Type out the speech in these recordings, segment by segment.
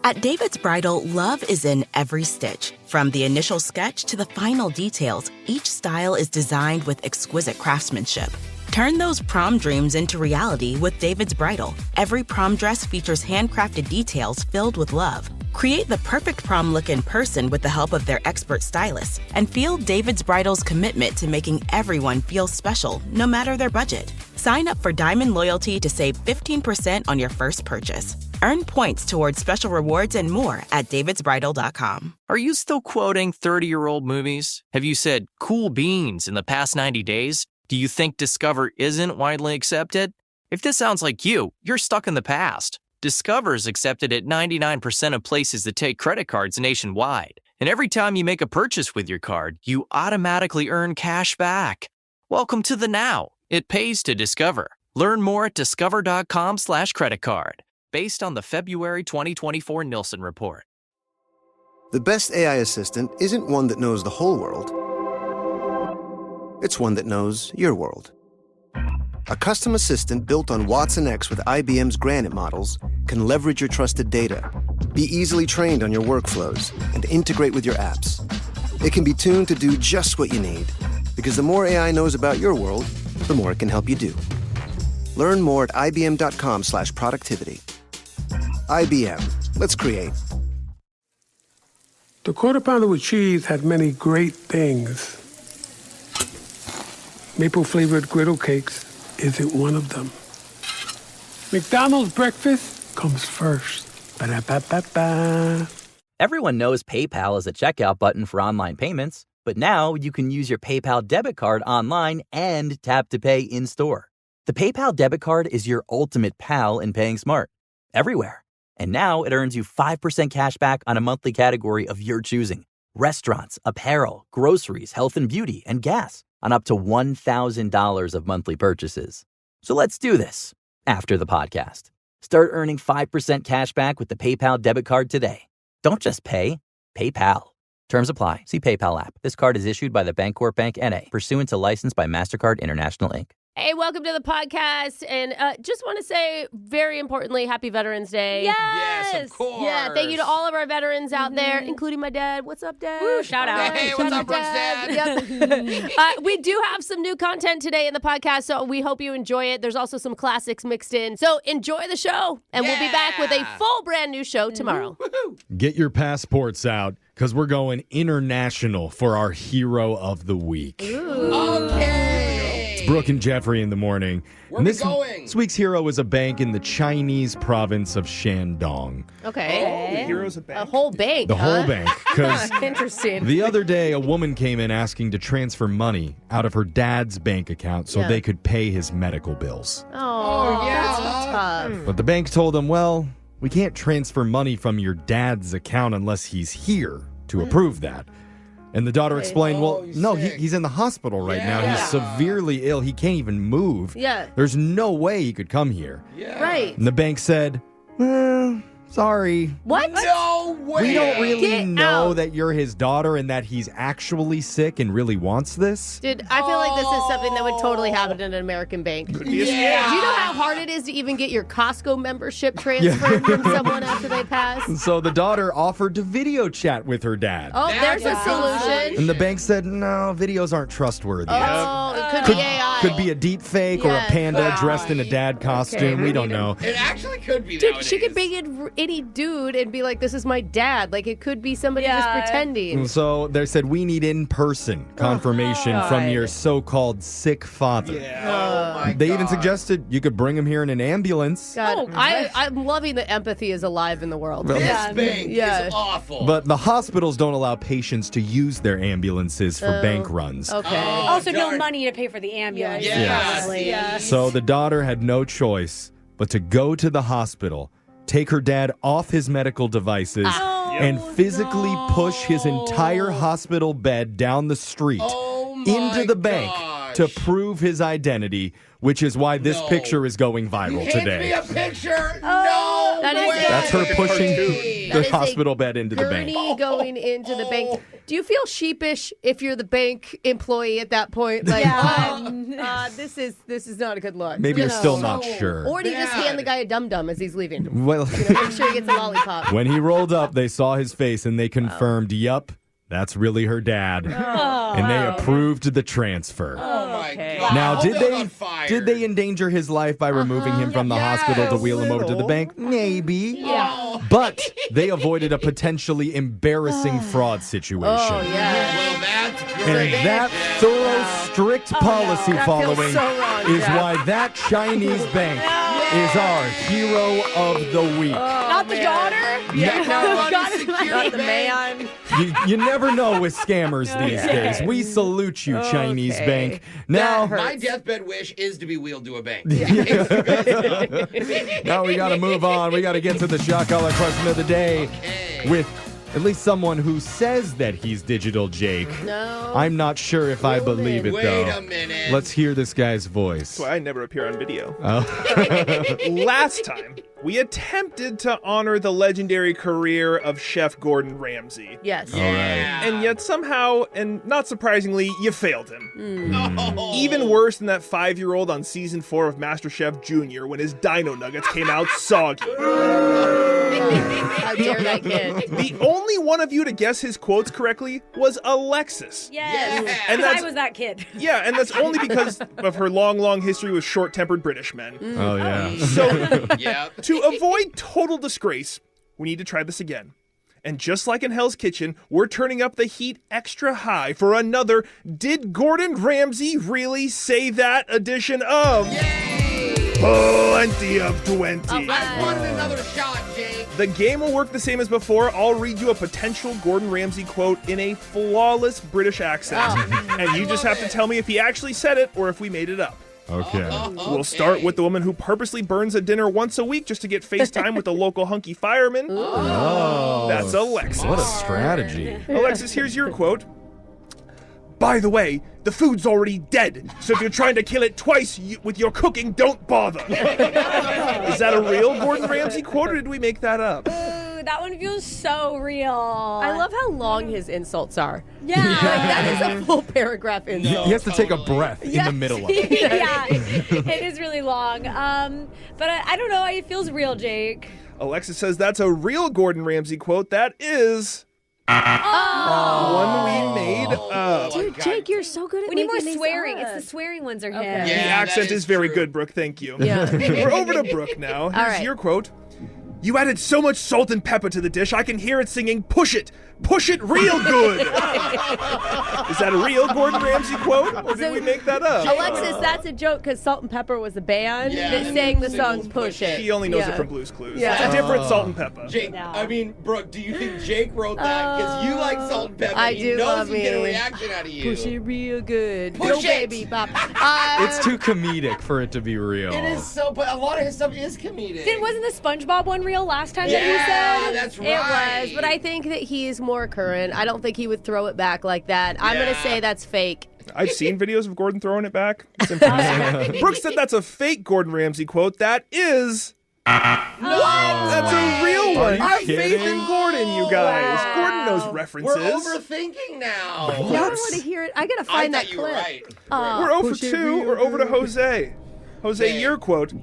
At David's Bridal, love is in every stitch. From the initial sketch to the final details, each style is designed with exquisite craftsmanship. Turn those prom dreams into reality with David's Bridal. Every prom dress features handcrafted details filled with love. Create the perfect prom look in person with the help of their expert stylists, and feel David's Bridal's commitment to making everyone feel special, no matter their budget. Sign up for Diamond Loyalty to save 15% on your first purchase. Earn points towards special rewards and more at davidsbridal.com. Are you still quoting 30-year-old movies? Have you said cool beans in the past 90 days? Do you think Discover isn't widely accepted? If this sounds like you, you're stuck in the past. Discover is accepted at 99% of places that take credit cards nationwide. And every time you make a purchase with your card, you automatically earn cash back. Welcome to the now. It pays to Discover. Learn more at discover.com/creditcard. Based on the February 2024 Nielsen report. The best AI assistant isn't one that knows the whole world. It's one that knows your world. A custom assistant built on Watson X with IBM's Granite models can leverage your trusted data, be easily trained on your workflows, and integrate with your apps. It can be tuned to do just what you need, because the more AI knows about your world, the more it can help you do. Learn more at ibm.com/productivity. IBM. Let's create. The Quarter Pounder with cheese had many great things. Maple-flavored griddle cakes isn't one of them. McDonald's breakfast comes first. Ba-da-ba-ba-ba. Everyone knows PayPal is a checkout button for online payments, but now you can use your PayPal debit card online and tap to pay in-store. The PayPal debit card is your ultimate pal in paying smart, everywhere. And now it earns you 5% cash back on a monthly category of your choosing. Restaurants, apparel, groceries, health and beauty, and gas on up to $1,000 of monthly purchases. So let's do this after the podcast. Start earning 5% cash back with the PayPal debit card today. Don't just pay, PayPal. Terms apply. See PayPal app. This card is issued by the Bancorp Bank N.A., pursuant to license by MasterCard International, Inc. Hey, welcome to the podcast. And just want to say, very importantly, happy Veterans Day. Yes, of course. Yeah, thank you to all of our veterans out there, including my dad. What's up, Dad? Woo, shout out. Hey, what's up, Brooks Dad? Yep. We do have some new content today in the podcast, so we hope you enjoy it. There's also some classics mixed in. So enjoy the show, and we'll be back with a full brand new show tomorrow. Get your passports out, because we're going international for our hero of the week. Okay. Brooke and Jeffrey in the morning. Where are we going? This week's hero is a bank in the Chinese province of Shandong. Okay. Oh, the hero's a bank. A whole bank, The whole bank. Because interesting. the other day, a woman came in asking to transfer money out of her dad's bank account so they could pay his medical bills. Oh, yeah. that's tough. But the bank told him, well, we can't transfer money from your dad's account unless he's here to approve that. And the daughter explained, well, no, he's in the hospital right now. He's severely ill. He can't even move. Yeah. There's no way he could come here. Yeah. Right. And the bank said, well, sorry. What? No way. We don't really Get know out. that you're his daughter and that he's actually sick and really wants this. Dude, I feel like this is something that would totally happen in an American bank. Could be a Do you scam. know how hard it is to even get your Costco membership transferred from someone after they pass? And so the daughter offered to video chat with her dad. Oh, there's a solution. And the bank said, no, videos aren't trustworthy. Oh, it could be AI. Could be a deep fake or a Yes. panda dressed in a dad costume. We don't know. It actually could be Dude, nowadays. she could bring in any dude and be like, this is my dad. Like, it could be somebody just pretending. And so they said, we need in-person confirmation from your so-called sick father. Yeah. Oh, my They even God. suggested you could bring him here in an ambulance. God, I'm loving that empathy is alive in the world. This bank is awful. But the hospitals don't allow patients to use their ambulances for bank runs. Okay. Also, no money to pay for the ambulance. Yes. So the daughter had no choice but to go to the hospital, take her dad off his medical devices, and physically push his entire hospital bed down the street into the bank to prove his identity, which is why this picture is going viral Hand today. me a picture. No That is way. That's her pushing That the is a hospital bed into the bank. Gurney going into the bank. Do you feel sheepish if you're the bank employee at that point? Like, this is not a good look. Maybe you're still not sure. Or do you just hand the guy a dum-dum as he's leaving? Well, Make sure he gets a lollipop. when he rolled up, they saw his face and they confirmed, yup, that's really her dad. And they approved the transfer. Oh my God. Now, I'll did be on fire. they endanger his life by removing him from the hospital to wheel him over to the bank? Maybe. Yeah. But they avoided a potentially embarrassing fraud situation. Oh, yeah. Well, that's great. And that thorough, strict policy That feels following so wrong, is Jeff. why that Chinese bank is our hero of the week. Not the daughter? Yeah, no, Not the man. You never know with scammers these days. We salute you, Chinese bank. Now, My deathbed wish is to be wheeled to a bank. now we got to move on. We got to get to the shot collar question of the day with at least someone who says that he's Digital Jake. No. I'm not sure if I believe it, Wait though. a minute. Let's hear this guy's voice. That's why I never appear on video. Oh. Last time, we attempted to honor the legendary career of Chef Gordon Ramsay. Yes. All right. And yet somehow, and not surprisingly, you failed him. No. Even worse than that 5-year-old on season 4 of MasterChef Junior when his dino nuggets came out soggy. How dare that kid? The only one of you to guess his quotes correctly was Alexis. Yes. Yeah. And I that's was that kid. yeah, and that's only because of her long history with short-tempered British men. Oh, yeah. So Yeah. to avoid total disgrace, we need to try this again. And just like in Hell's Kitchen, we're turning up the heat extra high for another Did Gordon Ramsay Really Say That edition of Plenty of 20. I wanted another shot, Jake. The game will work the same as before. I'll read you a potential Gordon Ramsay quote in a flawless British accent. And you just have to tell me if he actually said it or if we made it up. Okay. We'll start with the woman who purposely burns a dinner once a week just to get FaceTime with the local hunky fireman. Oh. That's Alexis. What a strategy. Alexis, here's your quote. By the way, the food's already dead, so if you're trying to kill it twice with your cooking, don't bother. Is that a real Gordon Ramsay quote, or did we make that up? Ooh, that one feels so real. I love how long his insults are. Yeah. Like, that is a full paragraph insult. He has to take a breath in the middle of it. Yeah, it is really long. But I don't know. It feels real, Jake. Alexis says that's a real Gordon Ramsay quote. That is one we made up. Dude, Jake, you're so good at We need more making these swearing. up. It's the swearing ones are him. Okay. The Yeah, accent that is is very true. good, Brooke. Thank you. Yeah. We're over to Brooke now. Here's right. your quote. You added so much salt and pepper to the dish, I can hear it singing, push it real good. Is that a real Gordon Ramsay quote, or did we make that up? Alexis, that's a joke because Salt and Pepper was a band Yeah, that and sang the singles song Push It. She only knows Yeah. it from Blue's Clues. Yeah. It's a different salt and pepper. Jake, No. I mean, Brooke, do you think Jake wrote that because you like salt and pepper? I he do knows love he'd get a me. reaction out of you. Push it real good. Push Go, it. baby, bop. It's too comedic for it to be real. It is so, but a lot of his stuff is comedic. Wasn't the SpongeBob one real last time that Yeah, you said? that's It right. was, but I think that he's more current. I don't think he would throw it back like that. I'm going to Yeah. say that's fake. I've seen videos of Gordon throwing it back. It's impressive. Brooke said that's a fake Gordon Ramsay quote. That is... That's a real Are one. you Have faith kidding? in Gordon, you guys. Wow. Gordon knows references. We're overthinking now. Now I want to hear it. I got to find I that thought you were clip. right. We're over Push it 2. real We're over to good. Jose. Jose, Okay. your quote.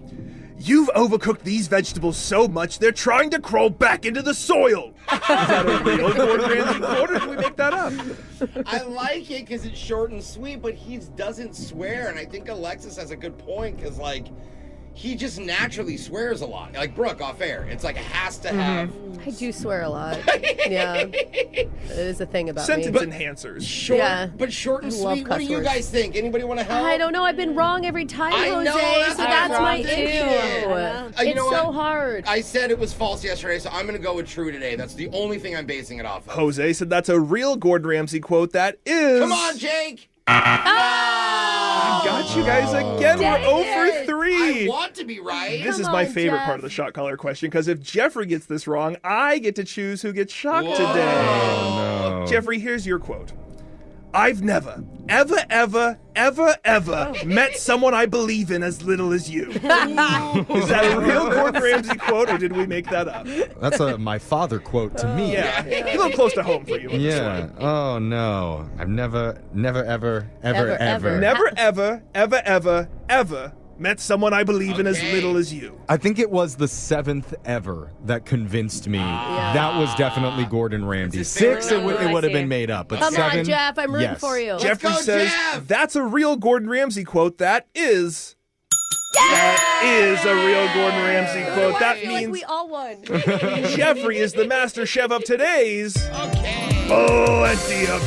You've overcooked these vegetables so much they're trying to crawl back into the soil. Is that a real Gordon Ramsay quote, or did we make that up? I like it because it's short and sweet, but he doesn't swear, and I think Alexis has a good point because, like, he just naturally swears a lot. Like Brooke, off air, it's like it has to have I do swear a lot. Yeah. It is a thing about Sentence me. enhancers. short, Yeah. but short and I love sweet. What do cuss you words. guys think? Anybody want to help? I don't know. I've been wrong every time, I Jose. know, so that's what my I'm thinking. issue. You It's know so what? hard. I said it was false yesterday, so I'm going to go with true today. That's the only thing I'm basing it off of. Jose said that's a real Gordon Ramsay quote. That is... Come on, Jake! Got you guys again. Dang We're 0 it. for 3. I want to be right. This is Come my on, favorite Jeff. part of the shot collar question, because if Jeffrey gets this wrong, I get to choose who gets shocked Whoa. today. Oh, no. Jeffrey, here's your quote. I've never, ever met someone I believe in as little as you. Is that a real Gordon Ramsay quote, or did we make that up? That's my father quote to me. Yeah, a little close to home for you. Yeah. Oh, no. I've never, ever met someone I believe in as little as you. I think it was the 7th ever that convinced me. That was definitely Gordon Ramsay. 6, it would have been made up. But Come 7, on, Jeff. I'm rooting for you. Jeffrey go, says, Jeff! that's a real Gordon Ramsay quote. That is a real Gordon Ramsay quote. I That feel like means we all won. Jeffrey is the master chef of today's Okay. Plenty of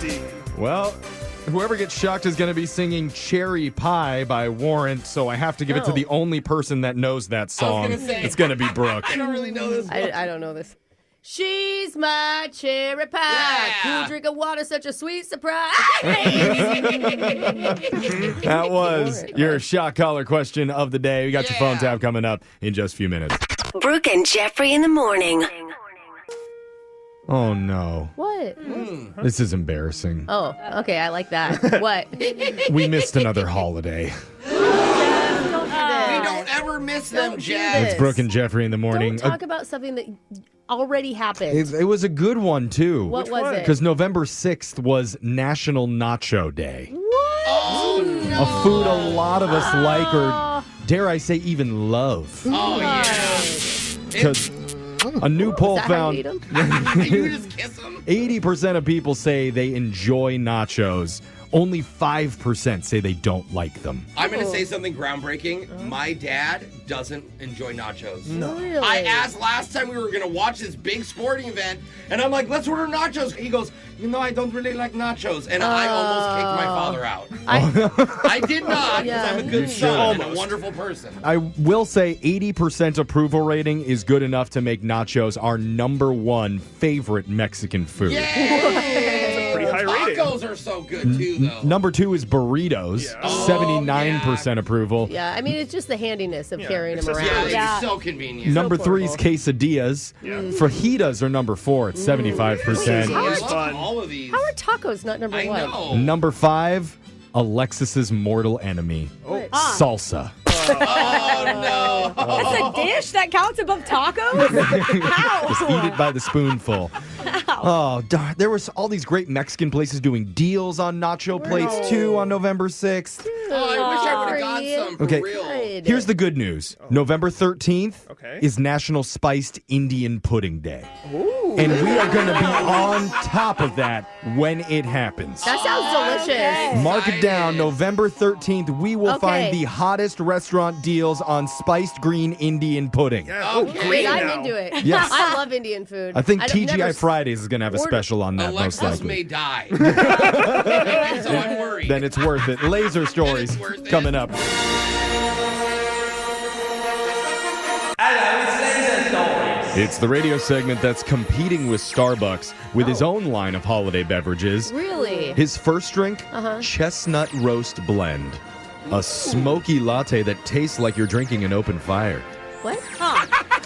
20. Well, whoever gets shocked is going to be singing Cherry Pie by Warrant, so I have to give it to the only person that knows that song. gonna say. It's going to be Brooke. I don't really know this. I don't know this. She's my cherry pie. Yeah. Cool drink of water, such a sweet surprise. That was your shock collar question of the day. We got your phone tap coming up in just a few minutes. Brooke and Jeffrey in the morning. Oh, no. What? This is embarrassing. Oh, okay. I like that. What? We missed another holiday. We don't ever miss them, Jeff. It's Brooke and Jeffrey in the morning. Don't talk about something that already happened. It was a good one, too. What was it? Because November 6th was National Nacho Day. What? Oh, no. A food a lot of us like, or dare I say even love. Oh, yeah. Because a new poll Is that how found you eat 'em? You just kiss them? 80% of people say they enjoy nachos. Only 5% say they don't like them. I'm going to say something groundbreaking. My dad doesn't enjoy nachos. No. Really? I asked last time we were going to watch this big sporting event, and I'm like, let's order nachos. He goes, I don't really like nachos. And I almost kicked my father out. I did not, because I'm a good son and a wonderful person. I will say 80% approval rating is good enough to make nachos our number one favorite Mexican food. Yay! Pretty high rating. Tacos are so good, too, though. Number 2 is burritos. Yeah. 79% approval. Yeah, I mean, it's just the handiness of carrying them it's just- around. Yeah, it's so convenient. Number 3 is portable. quesadillas. Fajitas are number 4 at 75%. I love fun. all of these. How are tacos not number I one? know. Number 5, Alexis's mortal enemy. Salsa. Oh, no. That's a dish that counts above tacos? How? Just eat it by the spoonful. Oh, darn. There was all these great Mexican places doing deals on nacho plates, too, on November 6th. Oh, I wish I would have got some for Okay. real. Here's the good news. November 13th Okay. is National Spiced Indian Pudding Day. And we are going to be on top of that when it happens. That sounds delicious. Mark it down. November 13th, we will Okay. find the hottest restaurant deals on spiced green Indian pudding. Yeah, Okay. green Wait, I'm now. into it. Yes. I love Indian food. I think I've TGI never- Fridays is going to have a special on that, most Alexis likely. may die. So I'm worried. Then it's worth it. Laser stories worth it. coming up. It's the radio segment that's competing with Starbucks with his own line of holiday beverages. Really? His first drink, Chestnut Roast Blend. A smoky latte that tastes like you're drinking an open fire. What?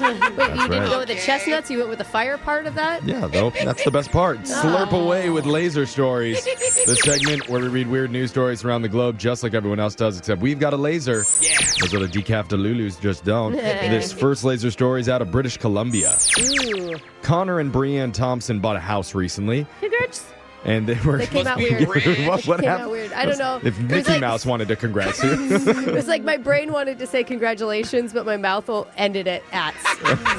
Wait, you didn't right. go with the chestnuts? You went with the fire part of that? Yeah, though, that's the best part. Slurp away with laser stories. The segment where we read weird news stories around the globe just like everyone else does, except we've got a laser. Yeah. Those other decaf Delulus just don't. This first laser story is out of British Columbia. Ooh. Connor and Brianne Thompson bought a house recently. Congrats. And they were. They came out Must be weird. rich. what Came happened? out weird. I don't know. If It was Mickey like- Mouse wanted to congrats you. It was like my brain wanted to say congratulations, but my mouth ended it at.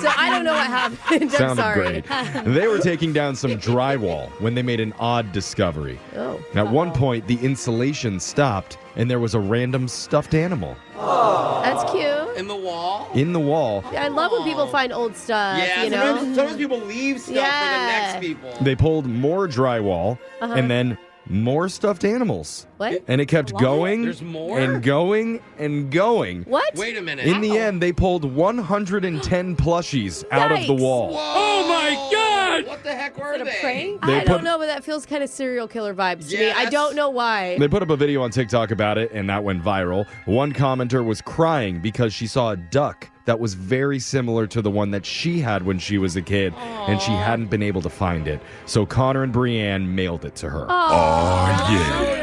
So I don't know what happened. I'm Sounded sorry. great. They were taking down some drywall when they made an odd discovery. Oh. At one point, the insulation stopped, and there was a random stuffed animal That's cute. In the wall? in the wall. I love when people find old stuff, Yeah, you know? sometimes people leave stuff for the next people. They pulled more drywall and then more stuffed animals. What? And it kept going There's more? and going and going. What? Wait a minute. In the end, they pulled 110 plushies out of the Yikes. wall. Oh my God! What the heck were they? Prank? I don't know, but that feels kind of serial killer vibes to me. I don't know why. They put up a video on TikTok about it, and that went viral. One commenter was crying because she saw a duck that was very similar to the one that she had when she was a kid, and she hadn't been able to find it. So Connor and Brianne mailed it to her. Oh, yeah.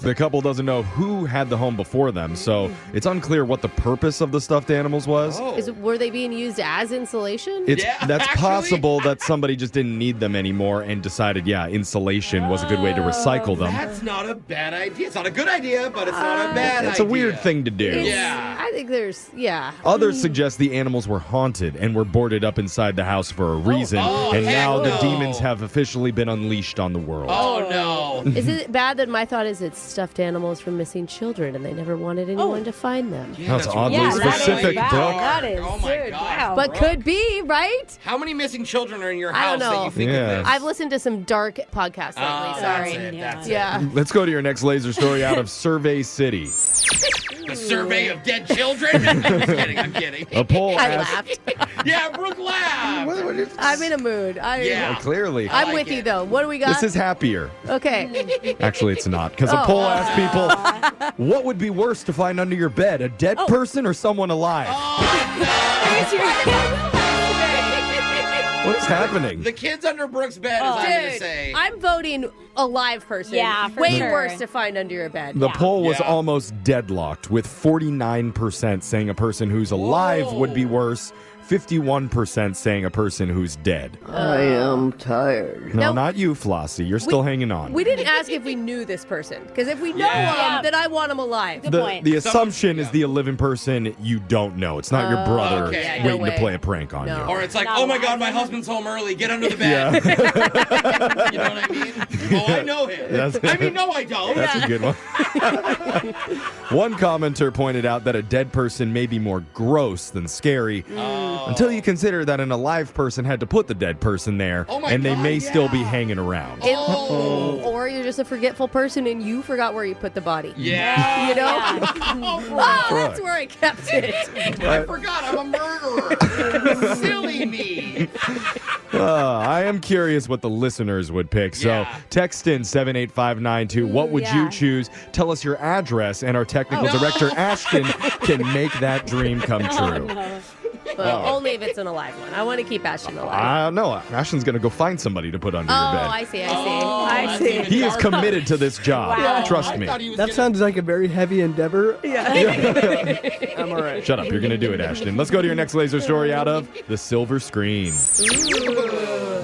The couple doesn't know who had the home before them, so it's unclear what the purpose of the stuffed animals was. Were they being used as insulation? That's possible that somebody just didn't need them anymore and decided, insulation was a good way to recycle them. That's not a bad idea. It's not a good idea, but it's not a bad idea. It's a weird thing to do. I think Others suggest the animals were haunted and were boarded up inside the house for a reason, and now the demons have officially been unleashed on the world. Oh, no. Is it bad that my thought is it's stuffed animals from missing children and they never wanted anyone to find them? That's oddly specific, Brooke. That is. Oh, my God. Wow. But could be, right? How many missing children are in your I house don't know. that you think of this? I've listened to some dark podcasts lately. Sorry. That's it. Yeah. Let's go to your next laser story out of Survey City. The survey of dead children? I'm kidding. A poll I asked... laughed. Yeah, Brooke laughed. I'm in a mood. Clearly. I'm with you, though. What do we got? This is happier. Okay. Actually, it's not, because a poll asked people, what would be worse to find under your bed, a dead person or someone alive? What is happening? The kids under Brooke's bed, as I'm going to say. I'm voting a live person. Yeah, for Way sure. worse to find under your bed. The poll was almost deadlocked, with 49% saying a person who's alive would be worse, 51% saying a person who's dead. I am tired. No, Now- not you, Flossie. You're still hanging on. We didn't ask if we knew this person. Because if we know him, then I want him alive. The assumption is the living person you don't know. It's not your brother okay. No waiting way. to play a prank on you. Or it's like, Not oh my alive. God, my husband's home early. Get under the bed. You know what I mean? Oh, I know him. No, I don't. That's a good one. One commenter pointed out that a dead person may be more gross than scary until you consider that an alive person had to put the dead person there, and they may still be hanging around. Or you're just a forgetful person and you forgot where you put the body. Yeah. You know? That's where I kept it. I forgot I'm a murderer. Silly me. I am curious what the listeners would pick. So text in 78592. What would you choose? Tell us your address, and our technical director, Ashton, can make that dream come true. But only if it's an alive one. I want to keep Ashton alive. I don't know. Ashton's going to go find somebody to put under your bed. I see. He is committed to this job. Wow. Trust me. That sounds like a very heavy endeavor. I'm all right. Shut up. You're going to do it, Ashton. Let's go to your next laser story out of the silver screen.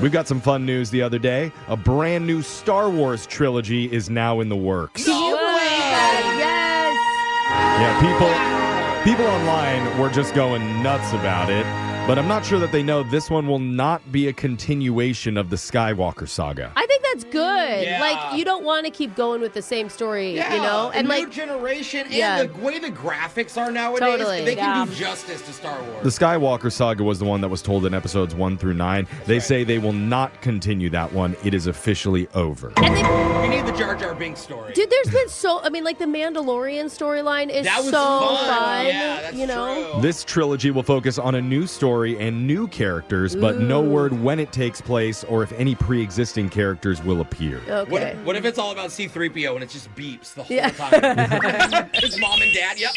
We've got some fun news the other day. A brand new Star Wars trilogy is now in the works. Yes. Yeah, people online were just going nuts about it, but I'm not sure that they know this one will not be a continuation of the Skywalker saga. I think that's good. Yeah. Like, you don't want to keep going with the same story, you know? And And new generation and the way the graphics are nowadays, Totally. they can do justice to Star Wars. The Skywalker saga was the one that was told in episodes 1 through 9. They say they will not continue that one. It is officially over. We need the Jar Jar Binks story. Dude, there's been like the Mandalorian storyline is That was so fun. Yeah, that's you know? true. This trilogy will focus on a new story and new characters, but no word when it takes place or if any pre-existing characters will appear. Okay. What if it's all about C-3PO and it just beeps the whole time? It's mom and dad. Yeah.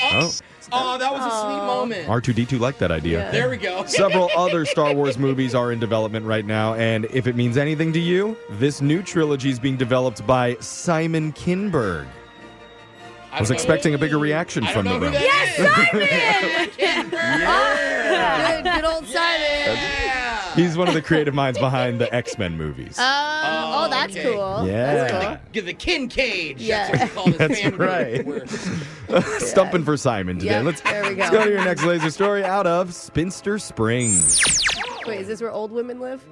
Oh, that was a sweet moment. R2-D2 liked that idea. There we go. Several other Star Wars movies are in development right now, and if it means anything to you, this new trilogy is being developed by Simon Kinberg. I was expecting a bigger reaction from the room. Yes, Simon! Good old Simon. He's one of the creative minds behind the X-Men movies. That's cool. Yeah. That's cool. Give the Kincaid. Yeah. That's what we call this That's fan right. Stumping for Simon today. Yep, there we Let's go. go to your next laser story out of Spinster Springs. Wait, is this where old women live?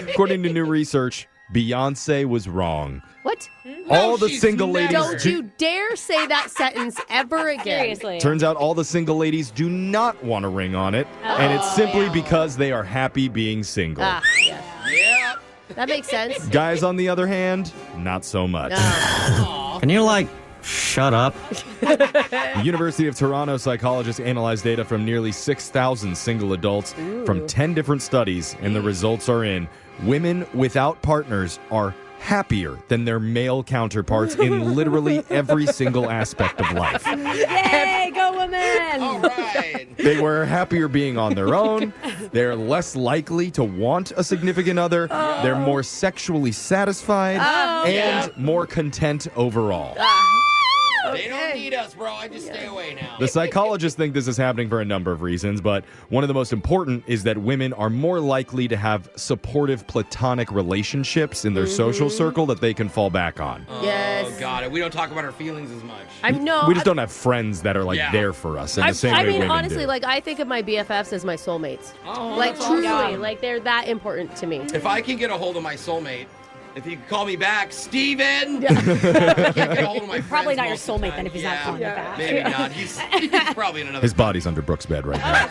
According to new research, Beyonce was wrong. What? All the single ladies. Don't you dare say that sentence ever again. Seriously. Turns out all the single ladies do not want a ring on it, and it's simply because they are happy being single. Yeah. That makes sense. Guys, on the other hand, not so much. Can you, Shut up. The University of Toronto psychologists analyzed data from nearly 6,000 single adults from 10 different studies, and the results are in. Women without partners are happier than their male counterparts in literally every single aspect of life. Yay, go women! All right. They were happier being on their own. They're less likely to want a significant other. They're more sexually satisfied and more content overall. They don't need us, bro. I just stay away now. The psychologists think this is happening for a number of reasons, but one of the most important is that women are more likely to have supportive platonic relationships in their social circle that they can fall back on. Yes. Oh, got it. We don't talk about our feelings as much. We just don't have friends that are there for us in the same way women do. Honestly, like I think of my BFFs as my soulmates. Oh, like that's truly, awesome. like they're that important to me. If I can get a hold of my soulmate, if you can call me back, Steven! I can't get a hold of my friends Probably not your most of the soulmate time. then if he's not calling you back. Maybe not. He's probably in another. His body's under Brooke's bed right now.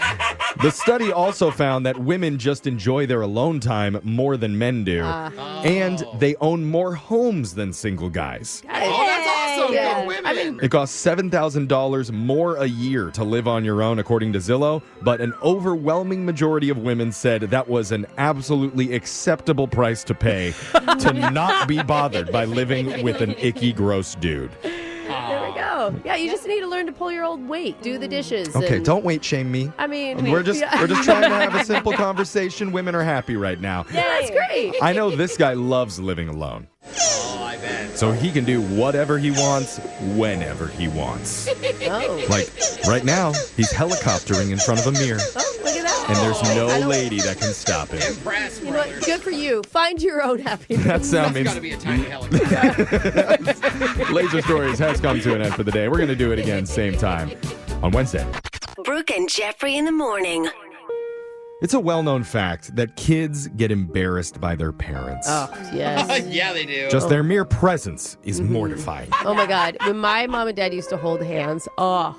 The study also found that women just enjoy their alone time more than men do. And they own more homes than single guys. Oh, that's awesome. Yeah. Go women. I mean, It costs $7,000 more a year to live on your own, according to Zillow, but an overwhelming majority of women said that was an absolutely acceptable price to pay to not be bothered by living with an icky, gross dude. there we go. Yeah, you just need to learn to pull your old weight, do the dishes. Okay, and- don't weight shame me. I mean, We're just trying to have a simple conversation. Women are happy right now. Yeah, that's great. I know this guy loves living alone. Oh, I bet. So he can do whatever he wants, whenever he wants. Oh. Like, right now, he's helicoptering in front of a mirror, Oh, look at that. and there's I no don't- lady that can stop him. Impressed, You know what? brothers. Good for you. Find your own happiness. That sound That's means got to be a tiny helicopter. Laser Stories has come to an end for the day. We're going to do it again, same time, on Wednesday. Brooke and Jeffrey in the morning. It's a well-known fact that kids get embarrassed by their parents. Oh, yes. Yeah, they do. Just their mere presence is mortifying. Oh my God. When my mom and dad used to hold hands, Oh,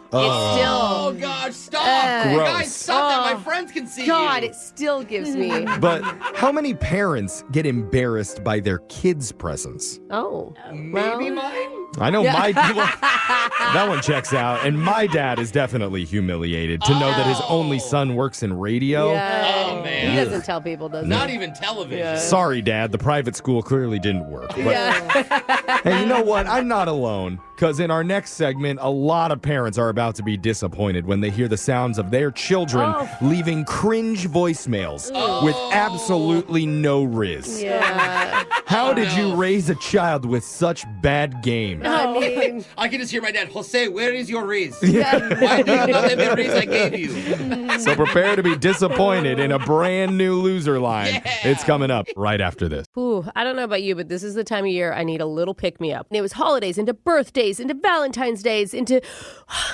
God, stop. Gross. Guys, stop that. My friends can see God, you. it still gives me. But how many parents get embarrassed by their kids' presence? Oh. Maybe mine? I know my... that one checks out. And my dad is definitely humiliated to know that his only son works in radio. Yeah. Oh, man. He doesn't tell people, does he? Not even television. Sorry, Dad. The private school clearly didn't work. But, Yeah. hey, you know what? I'm not alone. Because in our next segment, a lot of parents are about to be disappointed when they hear the sounds of their children leaving cringe voicemails with absolutely no riz. Yeah. How did you raise a child with such bad game? I mean, I can just hear my dad, Jose, where is your raise? Why do you not let me raise I gave you? So prepare to be disappointed in a brand new loser line. It's coming up right after this. ooh, I don't know about you, but this is the time of year I need a little pick-me-up. It was holidays into birthdays, into Valentine's Days, into...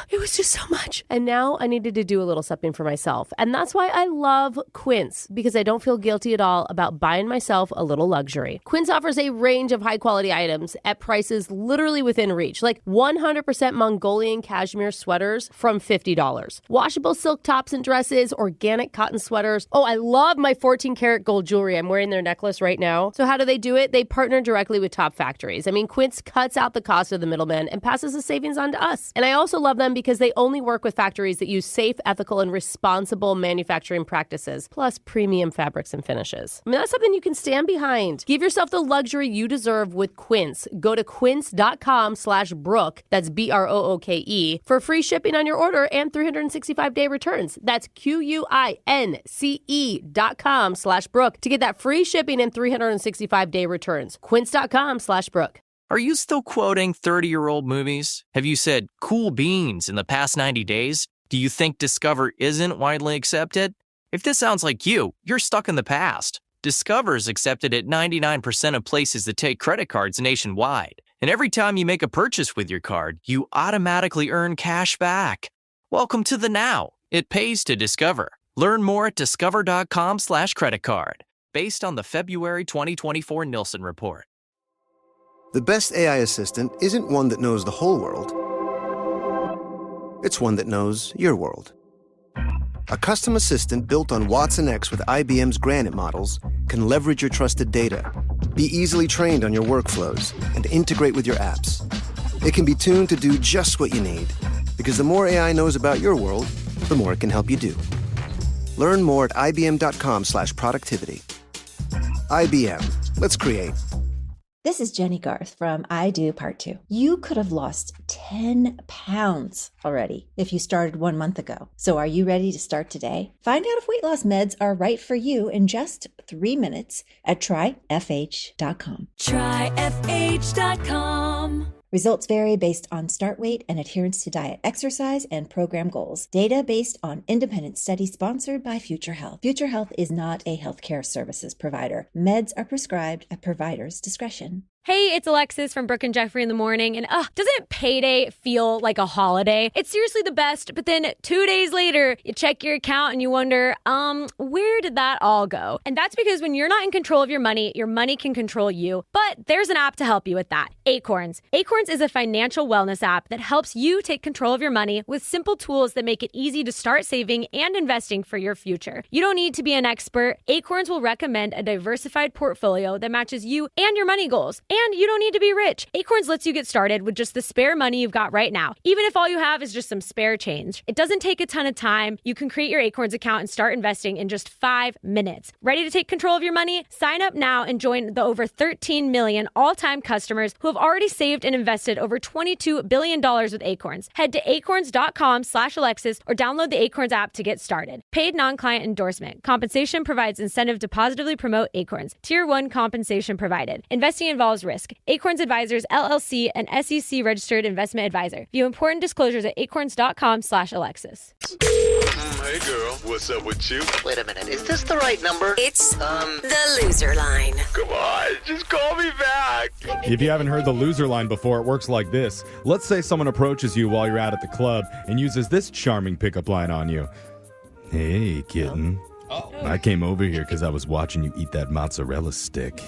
It was just so much. And now I needed to do a little something for myself. And that's why I love Quince, because I don't feel guilty at all about buying myself a little luxury. Quince offers a range of high-quality items at prices literally within reach, like 100% Mongolian cashmere sweaters from $50. Washable silk tops and dresses, organic cotton sweaters. Oh, I love my 14-karat gold jewelry. I'm wearing their necklace right now. So how do they do it? They partner directly with top factories. I mean, Quince cuts out the cost of the middleman and passes the savings on to us. And I also love them because they only work with factories that use safe, ethical, and responsible manufacturing practices, plus premium fabrics and finishes. I mean, that's something you can stand behind. Give yourself the luxury you deserve with Quince. Go to quince.com/Brooke, that's BROOKE, for free shipping on your order and 365-day returns. That's QUINCE.com/Brooke to get that free shipping and 365-day returns. Quince.com/Brooke. Are you still quoting 30-year-old movies? Have you said cool beans in the past 90 days? Do you think Discover isn't widely accepted? If this sounds like you, you're stuck in the past. Discover is accepted at 99% of places that take credit cards nationwide. And every time you make a purchase with your card, you automatically earn cash back. Welcome to the now. It pays to Discover. Learn more at discover.com/creditcard, based on the February 2024 Nielsen report. The best AI assistant isn't one that knows the whole world. It's one that knows your world. A custom assistant built on Watson X with IBM's Granite models can leverage your trusted data, be easily trained on your workflows, and integrate with your apps. It can be tuned to do just what you need. Because the more AI knows about your world, the more it can help you do. Learn more at ibm.com/productivity. IBM. Let's create. This is Jenny Garth from I Do Part 2. You could have lost 10 pounds already if you started 1 month ago. So are you ready to start today? Find out if weight loss meds are right for you in just 3 minutes at tryfh.com. Tryfh.com. Results vary based on start weight and adherence to diet, exercise, and program goals. Data based on independent studies sponsored by Future Health. Future Health is not a healthcare services provider. Meds are prescribed at provider's discretion. Hey, it's Alexis from Brooke and Jeffrey in the morning. And doesn't payday feel like a holiday? It's seriously the best. But then 2 days later, you check your account and you wonder, where did that all go? And that's because when you're not in control of your money can control you. But there's an app to help you with that. Acorns. Acorns is a financial wellness app that helps you take control of your money with simple tools that make it easy to start saving and investing for your future. You don't need to be an expert. Acorns will recommend a diversified portfolio that matches you and your money goals. And you don't need to be rich. Acorns lets you get started with just the spare money you've got right now, even if all you have is just some spare change. It doesn't take a ton of time. You can create your Acorns account and start investing in just 5 minutes. Ready to take control of your money? Sign up now and join the over 13 million all-time customers who have already saved and invested over $22 billion with Acorns. Head to acorns.com/Alexis or download the Acorns app to get started. Paid non-client endorsement. Compensation provides incentive to positively promote Acorns. Tier 1 compensation provided. Investing involves risk. Acorns Advisors, LLC, an SEC registered investment advisor. View important disclosures at acorns.com/Alexis. Hey girl, what's up with you? Wait a minute, is this the right number? It's the loser line. Come on, just call me back. If you haven't heard the loser line before, it works like this. Let's say someone approaches you while you're out at the club and uses this charming pickup line on you. Hey, kitten. I came over here because I was watching you eat that mozzarella stick.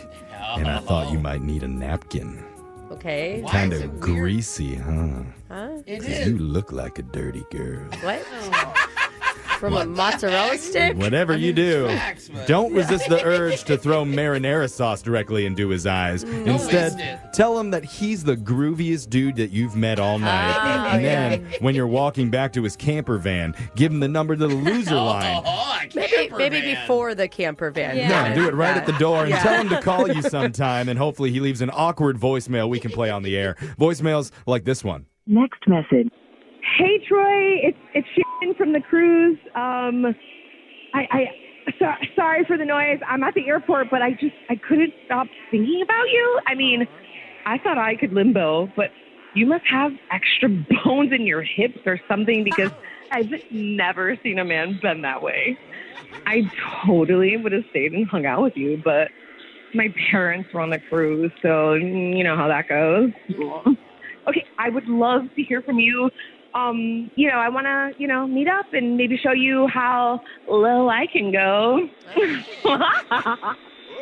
And I thought you might need a napkin. Okay. Kind of greasy, huh? It 'Cause you look like a dirty girl. What? From a mozzarella stick? Whatever you do, don't resist the urge to throw marinara sauce directly into his eyes. Instead, tell him that he's the grooviest dude that you've met all night. And then, when you're walking back to his camper van, give him the number to the loser line. Maybe before the camper van. No, do it right at the door and tell him to call you sometime, and hopefully he leaves an awkward voicemail we can play on the air. Voicemails like this one. Next message. Hey Troy, it's Shannon from the cruise. Sorry for the noise. I'm at the airport, but I couldn't stop thinking about you. I mean, I thought I could limbo, but you must have extra bones in your hips or something because I've never seen a man bend that way. I totally would have stayed and hung out with you, but my parents were on the cruise, so you know how that goes. Okay, I would love to hear from you. I want to, meet up and maybe show you how low I can go.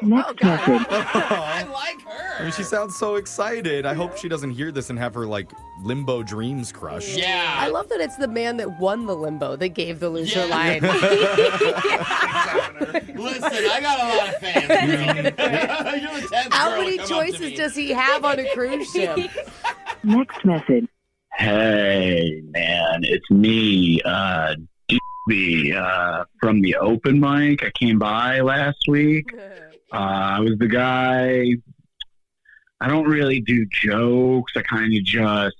Next message. I like her. I mean, she sounds so excited. I hope she doesn't hear this and have her, limbo dreams crush. Yeah. I love that it's the man that won the limbo that gave the loser line. Listen, I got a lot of fans. You're the 10th How girl to many come up to choices me. does he have on a cruise ship? Next message. Hey, man, it's me, DB, from the open mic. I came by last week. I was the guy. I don't really do jokes. I kind of just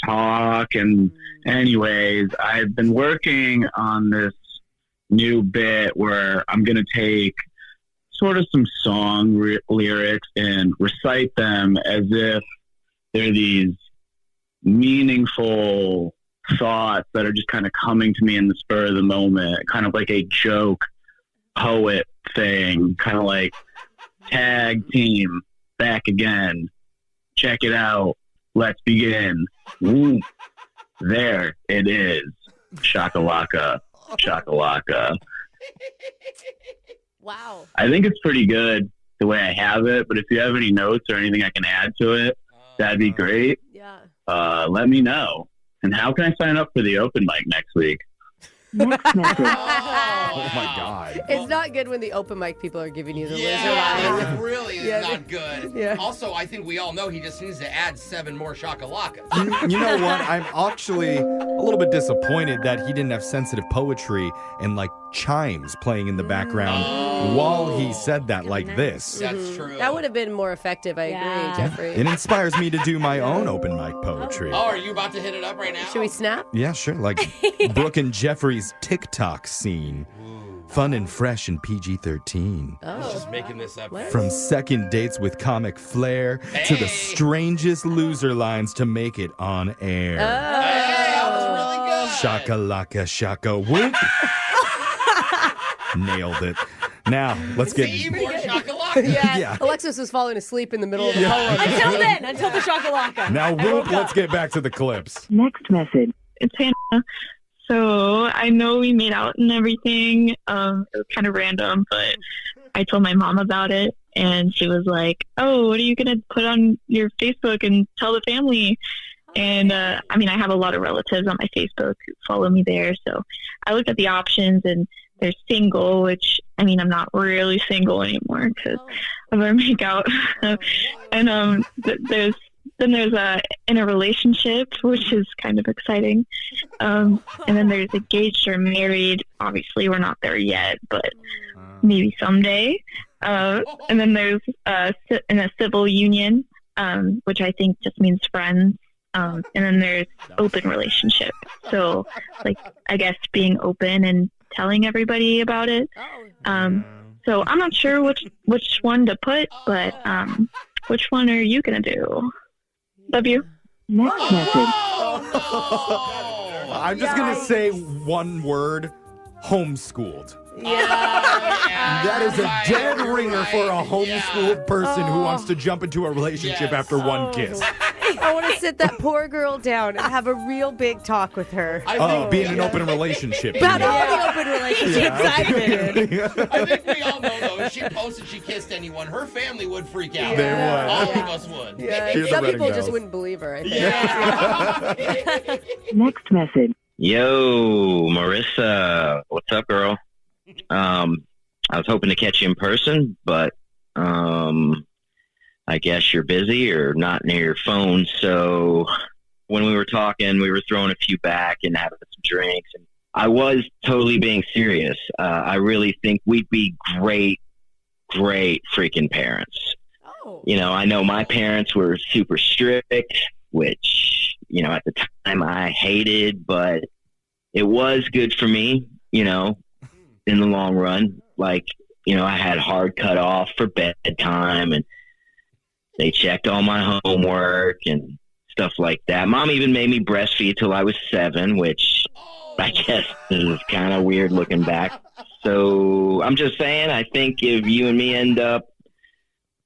talk. And anyways, I've been working on this new bit where I'm going to take sort of some song lyrics and recite them as if they're these meaningful thoughts that are just kind of coming to me in the spur of the moment, kind of like a joke poet thing, kind of like tag team back again, check it out, let's begin. Woo. There it is. Shakalaka, shakalaka. Wow. I think it's pretty good the way I have it, but if you have any notes or anything I can add to it, that'd be great. Yeah. Let me know. And how can I sign up for the open mic next week? Next message. Oh my God. It's not good when the open mic people are giving you the loser Yeah, line. it really is not good. Yeah. Also, I think we all know he just needs to add 7 more shakalakas. You know what? I'm actually a little bit disappointed that he didn't have sensitive poetry and like chimes playing in the background while he said that like this. That's true. That would have been more effective, I agree, Jeffrey. It inspires me to do my own open mic poetry. Oh, are you about to hit it up right now? Should we snap? Yeah, sure. Like Brooke and Jeffrey's TikTok scene. Fun and fresh and PG-13. I was just making this up. From second dates with comic flair to the strangest loser lines to make it on air. That was really good. Shakalaka shaka whoop. Nailed it. Now, let's get... See, more shakalaka. Yeah. Alexis was falling asleep in the middle of the poem. Until the shakalaka. Now, whoop, let's get back to the clips. Next message. It's Hannah. So I know we made out and everything. It was kind of random, but I told my mom about it, and she was like, "Oh, what are you gonna put on your Facebook and tell the family?" And I have a lot of relatives on my Facebook who follow me there, so I looked at the options, and there's single, which I'm not really single anymore because of our makeout, and there's in a relationship, which is kind of exciting. And then there's engaged or married. Obviously, we're not there yet, but maybe someday. And then there's in a civil union, which I think just means friends. And then there's open relationship. So, I guess being open and telling everybody about it. So I'm not sure which one to put, but which one are you going to do? Love you. Next message. I'm just going to say one word, homeschooled. That is a dead ringer for a homeschooled person who wants to jump into a relationship after one kiss. I want to sit that poor girl down and have a real big talk with her. Be in an open relationship. About all the open relationships I've been in. I think we all know, though, if she posted she kissed anyone, her family would freak out. They would. All of us would. Yeah, some people just wouldn't believe her, I think. Next message. Yo, Marissa. What's up, girl? I was hoping to catch you in person, but I guess you're busy or not near your phone. So when we were talking, we were throwing a few back and having some drinks. And I was totally being serious. I really think we'd be great freaking parents. I know my parents were super strict, which, at the time I hated, but it was good for me, in the long run. I had hard cut off for bedtime, and they checked all my homework and stuff like that. Mom even made me breastfeed till I was 7, which I guess is kind of weird looking back. So I'm just saying, I think if you and me end up,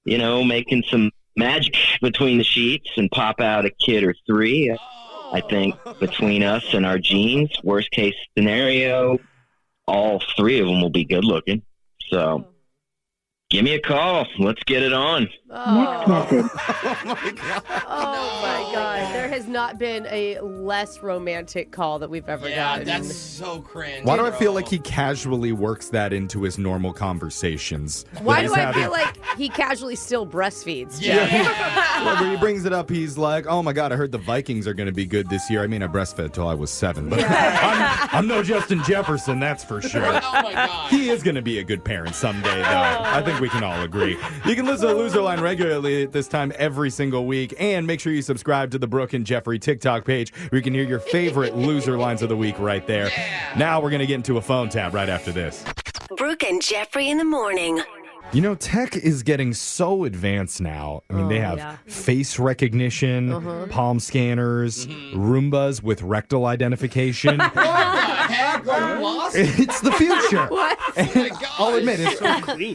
making some magic between the sheets and pop out a kid or 3, I think between us and our genes, worst case scenario, all 3 of them will be good looking. So give me a call. Let's get it on. Next message. Oh my God. There has not been a less romantic call that we've ever gotten. That's so cringe. Why do I feel like he casually works that into his normal conversations? Why do I feel like he casually still breastfeeds? Whenever he brings it up, he's like, oh my God, I heard the Vikings are going to be good this year. I breastfed till I was 7, but I'm no Justin Jefferson, that's for sure. Oh my God. He is going to be a good parent someday, though. I think we can all agree. You can listen to Loser Line regularly at this time every single week, and make sure you subscribe to the Brooke and Jeffrey TikTok page where you can hear your favorite loser lines of the week right there. Now we're going to get into a phone tap right after this. Brooke and Jeffrey in the morning. Tech is getting so advanced now. They have face recognition, palm scanners, Roombas with rectal identification. It's the future. What? I'll admit,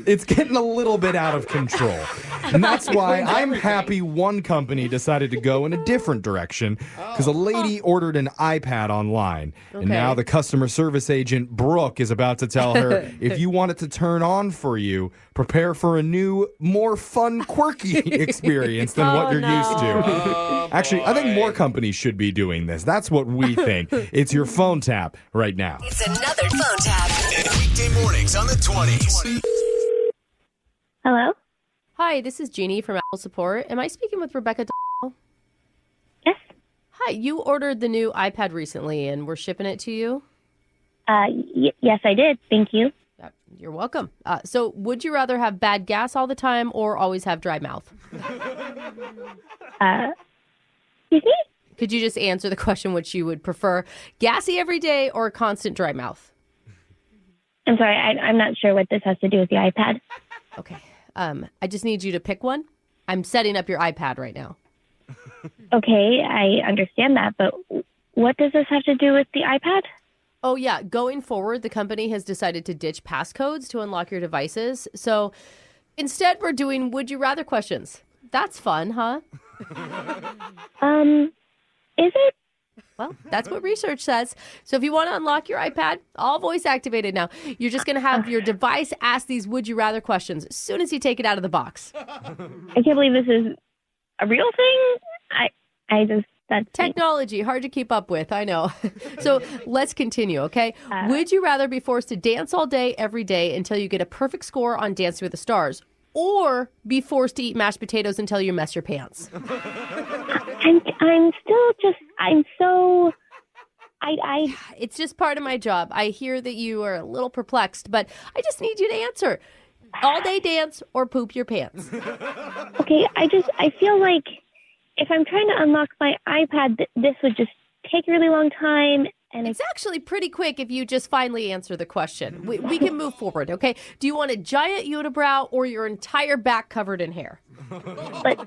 it's getting a little bit out of control. And that's why I'm happy one company decided to go in a different direction, because a lady ordered an iPad online. And now the customer service agent, Brooke, is about to tell her, if you want it to turn on for you, prepare for a new, more fun, quirky experience than what you're used to. Actually, I think more companies should be doing this. That's what we think. It's your phone tap right now. It's another phone tap. Weekday mornings on the 20s. Hello? Hi, this is Jeannie from Apple Support. Am I speaking with Rebecca? Yes. Hi, you ordered the new iPad recently and we're shipping it to you? Yes, I did. Thank you. You're welcome. So would you rather have bad gas all the time or always have dry mouth? Excuse me? Could you just answer the question which you would prefer, gassy every day or constant dry mouth? I'm sorry, I'm not sure what this has to do with the iPad. Okay. I just need you to pick one. I'm setting up your iPad right now. Okay, I understand that, but what does this have to do with the iPad? Oh, yeah. Going forward, the company has decided to ditch passcodes to unlock your devices. So instead, we're doing would you rather questions. That's fun, huh? Is it? Well, that's what research says. So if you want to unlock your iPad, all voice activated now, you're just going to have your device ask these would you rather questions as soon as you take it out of the box. I can't believe this is a real thing. That's technology, hard to keep up with, I know. So let's continue, okay? Would you rather be forced to dance all day, every day until you get a perfect score on Dancing with the Stars, or be forced to eat mashed potatoes until you mess your pants? It's just part of my job. I hear that you are a little perplexed, but I just need you to answer. All day dance or poop your pants? Okay, I feel like if I'm trying to unlock my iPad, this would just take a really long time. And it's actually pretty quick if you just finally answer the question. We can move forward, okay? Do you want a giant unibrow or your entire back covered in hair? But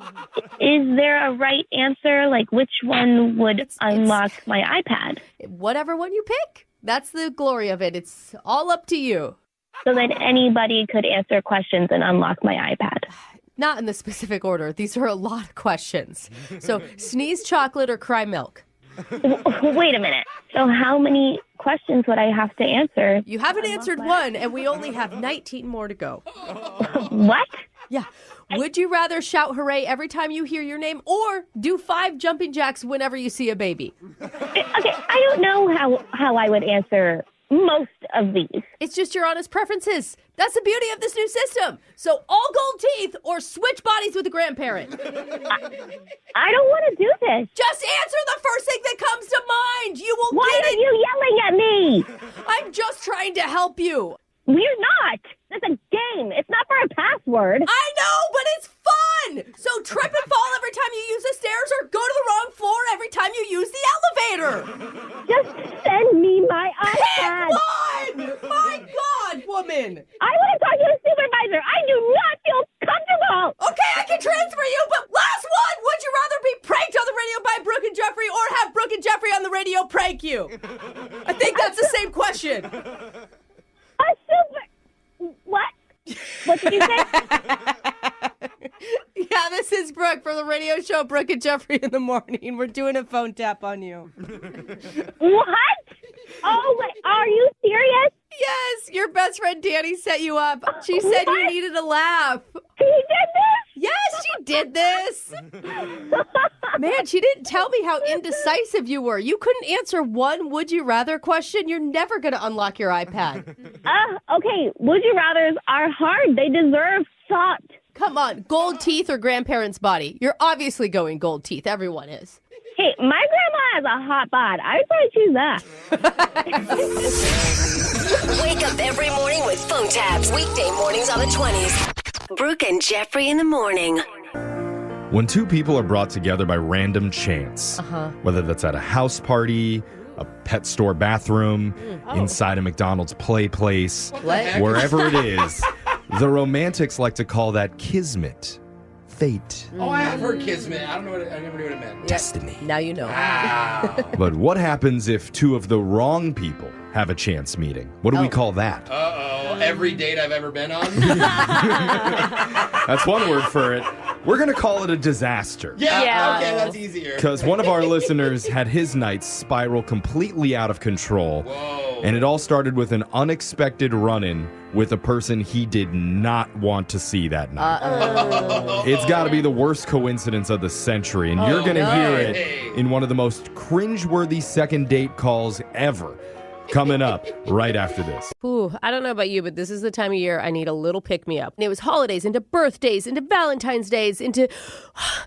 is there a right answer? Like, which one would unlock my iPad? Whatever one you pick. That's the glory of it. It's all up to you. So that anybody could answer questions and unlock my iPad. Not in the specific order. These are a lot of questions. So, sneeze chocolate or cry milk? Wait a minute. So how many questions would I have to answer? You haven't answered one, and we only have 19 more to go. What? Yeah. Would you rather shout hooray every time you hear your name or do 5 jumping jacks whenever you see a baby? Okay, I don't know how I would answer most of these. It's just your honest preferences. That's the beauty of this new system. So all gold teeth or switch bodies with a grandparent. I don't want to do this. Just answer the first thing that comes to mind. You will Why get are you yelling at me? I'm just trying to help you. You're not. It's a game. It's not for a password. I know, but it's fun. So trip and fall every time you use the stairs or go to the wrong floor every time you use the elevator. Just send me my iPad. Pick one! My God, woman. I want to talk to a supervisor. I do not feel comfortable. Okay, I can transfer you, but last one. Would you rather be pranked on the radio by Brooke and Jeffrey or have Brooke and Jeffrey on the radio prank you? I think that's the same question. What? What did you say? Yeah, this is Brooke for the radio show Brooke and Jeffrey in the Morning. We're doing a phone tap on you. What? Oh, wait, are you serious? Yes, your best friend Danny set you up. She said you needed a laugh. She did this? Yes, she did this. Man, she didn't tell me how indecisive you were. You couldn't answer one would you rather question. You're never going to unlock your iPad. Okay, would you rathers are hard. They deserve thought. Come on, gold teeth or grandparents' body? You're obviously going gold teeth. Everyone is. Hey, my grandma has a hot bod. I would probably choose that. Wake up every morning with phone taps. Weekday mornings on the 20s. Brooke and Jeffrey in the Morning. When two people are brought together by random chance, whether that's at a house party, a pet store bathroom, inside a McDonald's play place, wherever it is, the romantics like to call that kismet, fate. Oh, I have heard kismet. I never knew what it meant. Destiny. Now you know. Wow. But what happens if two of the wrong people have a chance meeting? What do we call that? Uh-oh. Every date I've ever been on? That's one word for it. We're going to call it a disaster. Yeah, okay, that's easier. Because one of our listeners had his night spiral completely out of control. Whoa. And it all started with an unexpected run-in with a person he did not want to see that night. It's got to be the worst coincidence of the century, and you're going to hear it in one of the most cringeworthy second date calls ever. Coming up right after this. Ooh, I don't know about you, but this is the time of year I need a little pick-me-up. And it was holidays, into birthdays, into Valentine's Days, into...